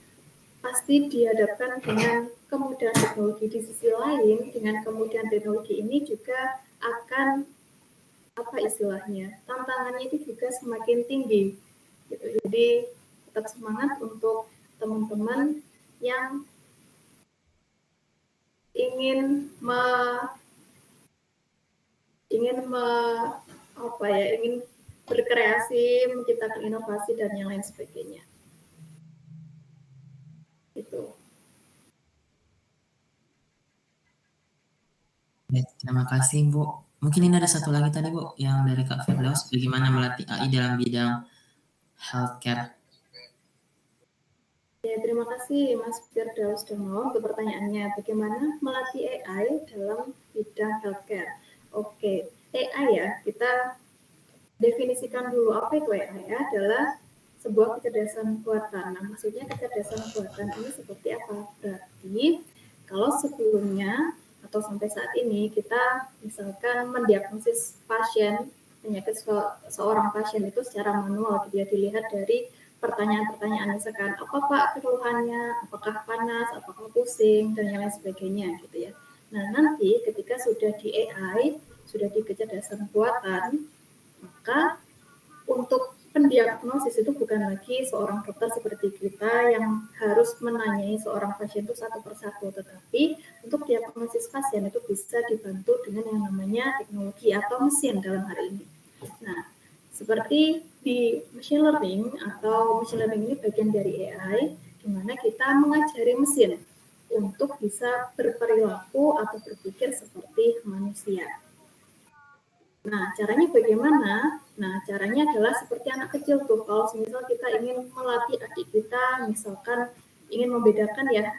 pasti dihadapkan dengan kemudahan teknologi. Di sisi lain, dengan kemudahan teknologi ini juga akan apa istilahnya, tantangannya itu juga semakin tinggi gitu. Jadi tetap semangat untuk teman-teman yang ingin berkreasi, menciptakan inovasi dan yang lain sebagainya. Itu. Baik, terima kasih Bu. Mungkin ini ada satu lagi tadi Bu, yang dari Kak Firdaus, bagaimana melatih AI dalam bidang healthcare. Ya, terima kasih Mas Firdaus Domo untuk pertanyaannya. Bagaimana melatih AI dalam bidang healthcare? Oke, AI ya, kita definisikan dulu apa itu AI adalah sebuah kecerdasan buatan. Nah, maksudnya kecerdasan buatan ini seperti apa? Berarti kalau sebelumnya atau sampai saat ini kita misalkan mendiagnosis pasien penyakit seorang pasien itu secara manual, dia dilihat dari pertanyaan-pertanyaan misalkan apa Pak keluhannya, apakah panas, apakah pusing dan yang lain sebagainya gitu ya. Nah, nanti ketika sudah di AI, sudah di kecerdasan buatan, maka untuk pendiagnosis itu bukan lagi seorang dokter seperti kita yang harus menanyai seorang pasien itu satu persatu, tetapi untuk diagnosis pasien itu bisa dibantu dengan yang namanya teknologi atau mesin dalam hal ini. Nah, seperti di machine learning atau machine learning ini bagian dari AI, di mana kita mengajari mesin untuk bisa berperilaku atau berpikir seperti manusia. Nah, caranya bagaimana? Nah, caranya adalah seperti anak kecil tuh. Kalau misal kita ingin melatih adik kita, misalkan ingin membedakan ya,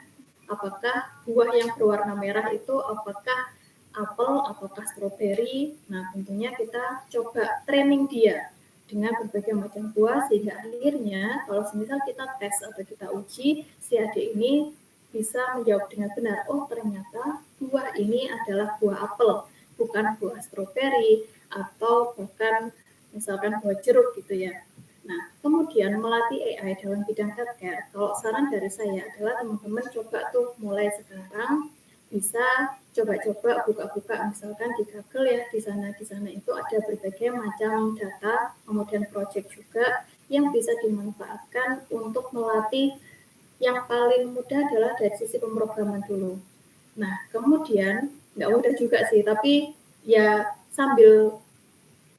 apakah buah yang berwarna merah itu apakah apel, apakah stroberi. Nah, tentunya kita coba training dia dengan berbagai macam buah, sehingga akhirnya kalau misal kita tes atau kita uji, si adik ini bisa menjawab dengan benar, oh ternyata buah ini adalah buah apel, bukan buah stroberi, atau bahkan misalkan buah jeruk gitu ya. Nah, kemudian melatih AI dalam bidang healthcare, kalau saran dari saya adalah teman-teman coba tuh mulai sekarang bisa coba-coba buka-buka misalkan di Google ya, di sana itu ada berbagai macam data, kemudian project juga yang bisa dimanfaatkan untuk melatih. Yang paling mudah adalah dari sisi pemrograman dulu. Nah, kemudian nggak mudah juga sih, tapi ya sambil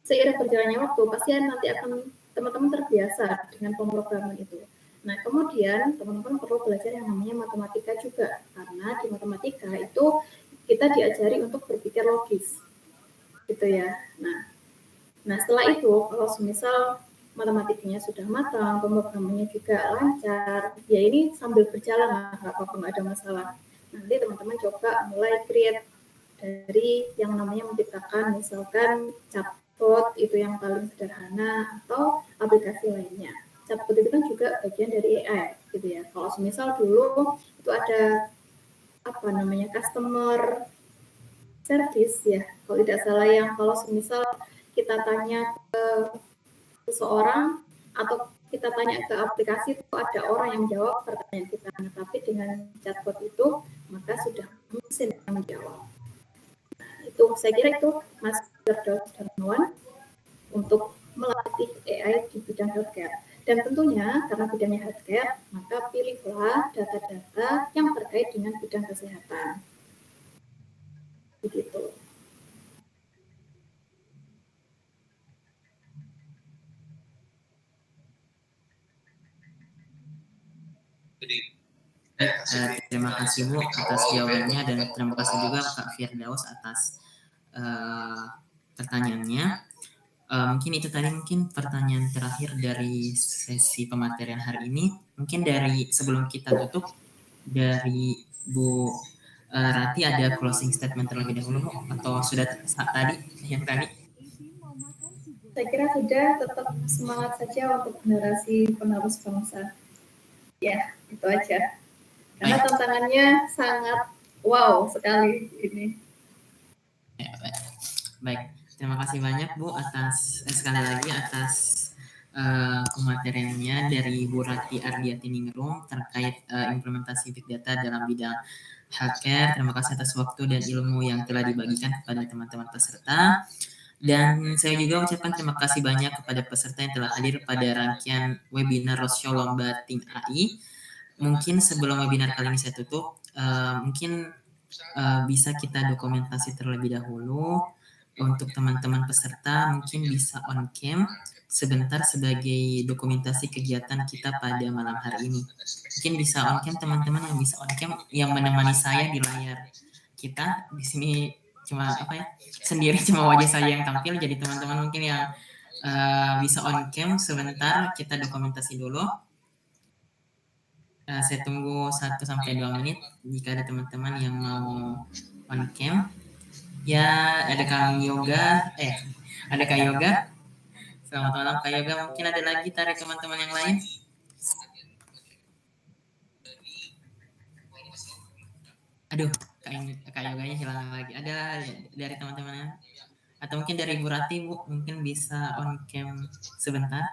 seiring berjalannya waktu pasti nanti akan teman-teman terbiasa dengan pemrograman itu. Nah, kemudian teman-teman perlu belajar yang namanya matematika juga, karena di matematika itu kita diajari untuk berpikir logis, gitu ya. Nah setelah itu, kalau semisal matematikanya sudah matang, pemrogramannya juga lancar, ya ini sambil berjalan, nggak apa-apa, nggak ada masalah. Nanti teman-teman coba mulai create dari yang namanya menciptakan, misalkan chatbot itu yang paling sederhana, atau aplikasi lainnya. Chatbot itu kan juga bagian dari AI, gitu ya. Kalau semisal dulu itu ada apa namanya customer service ya, kalau tidak salah, yang kalau semisal kita tanya ke seseorang atau kita tanya ke aplikasi itu ada orang yang menjawab pertanyaan kita. Nah, tapi dengan chatbot itu maka sudah mesin yang menjawab. Nah, itu saya kira itu Mas Firdaus Darmawan untuk melatih AI di bidang healthcare. Dan tentunya karena bidangnya healthcare, maka pilihlah data-data yang terkait dengan bidang kesehatan. Begitu. Terima kasih Bu atas jawabannya, dan terima kasih juga Kak Firdaus atas pertanyaannya. Mungkin itu tadi mungkin pertanyaan terakhir dari sesi pematerian hari ini. Mungkin dari sebelum kita tutup, dari Bu Rati ada closing statement terlebih dahulu, atau sudah tadi yang tadi? Saya kira sudah, tetap semangat saja untuk generasi penerus bangsa. Ya, itu aja. Karena tantangannya sangat wow sekali ini. Ya, baik. Terima kasih banyak Bu atas sekali lagi atas pemateriannya dari Bu Rati Ardiati Ningrum terkait implementasi Big Data dalam bidang healthcare. Terima kasih atas waktu dan ilmu yang telah dibagikan kepada teman-teman peserta. Dan saya juga ucapkan terima kasih banyak kepada peserta yang telah hadir pada rangkaian webinar Roadshow Lomba Tim AI. Mungkin sebelum webinar kali ini saya tutup, mungkin bisa kita dokumentasi terlebih dahulu. Untuk teman-teman peserta mungkin bisa on cam sebentar sebagai dokumentasi kegiatan kita pada malam hari ini. Mungkin bisa on cam teman-teman yang bisa on cam yang menemani saya di layar kita. Di sini cuma sendiri, cuma wajah saya yang tampil. Jadi teman-teman mungkin yang bisa on cam sebentar, kita dokumentasi dulu. Saya tunggu 1-2 menit jika ada teman-teman yang mau on cam. Ya, ada Kang Yoga, ada Kak Yoga. Selamat malam Kak Yoga. Mungkin ada lagi dari teman-teman yang lain. Aduh, Kak Yoganya hilang lagi. Ada dari teman-teman, atau mungkin dari Bu Rati, Bu, mungkin bisa on cam sebentar.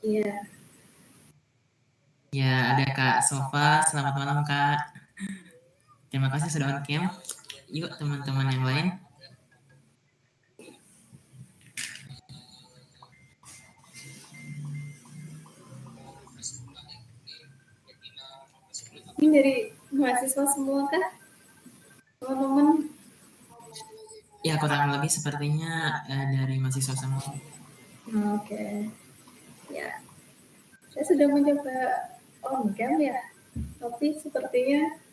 Iya. Ya, ada Kak Sofa. Selamat malam Kak. Terima kasih sudah on cam. Yuk teman-teman yang lain. Ini dari mahasiswa semua kah? Teman-teman? Ya, kurang lebih sepertinya dari mahasiswa semua. Oke. Ya. Saya sudah mencoba on cam ya, tapi sepertinya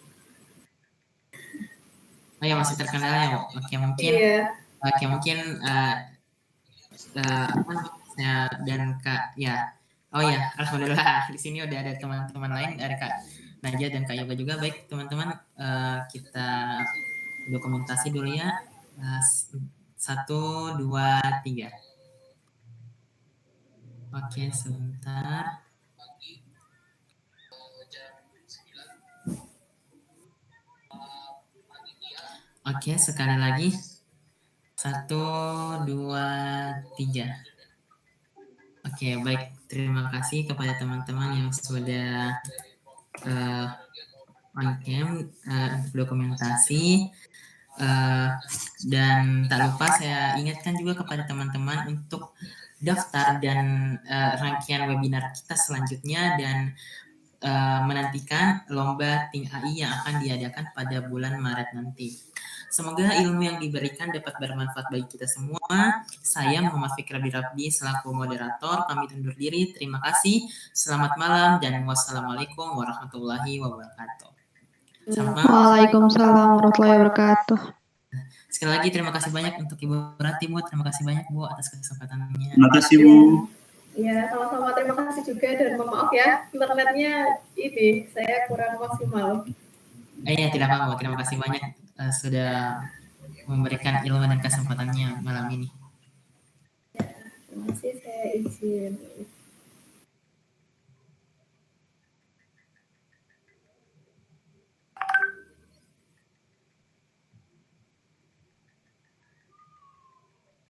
ya masih terkendala ya. Oke, mungkin saya dan Kak ya. Oh ya, alhamdulillah di sini udah ada teman-teman lain, dari Kak Najah dan Kak Yoga juga. Baik teman-teman, kita dokumentasi dulu ya. 1, 2, 3. Oke, sebentar. Oke, sekali lagi. 1, 2, 3. Oke, baik. Terima kasih kepada teman-teman yang sudah on cam dokumentasi. Dan tak lupa saya ingatkan juga kepada teman-teman untuk daftar dan rangkaian webinar kita selanjutnya, dan menantikan lomba Ting AI yang akan diadakan pada bulan Maret nanti. Semoga ilmu yang diberikan dapat bermanfaat bagi kita semua. Saya Muhammad Fikri Abdirabdi selaku moderator, kami undur diri. Terima kasih. Selamat malam dan wassalamualaikum warahmatullahi wabarakatuh. Selamat malam. Waalaikumsalam warahmatullahi wabarakatuh. Sekali lagi terima kasih banyak untuk Ibu Rati, Bu. Terima kasih banyak, Bu, atas kesempatannya. Terima kasih, Bu. Ya, sama-sama. Terima kasih juga dan mohon maaf ya, internetnya ini saya kurang maksimal. Iya, tidak apa-apa. Terima kasih banyak sudah memberikan ilmu dan kesempatannya malam ini. Terima kasih, saya izin.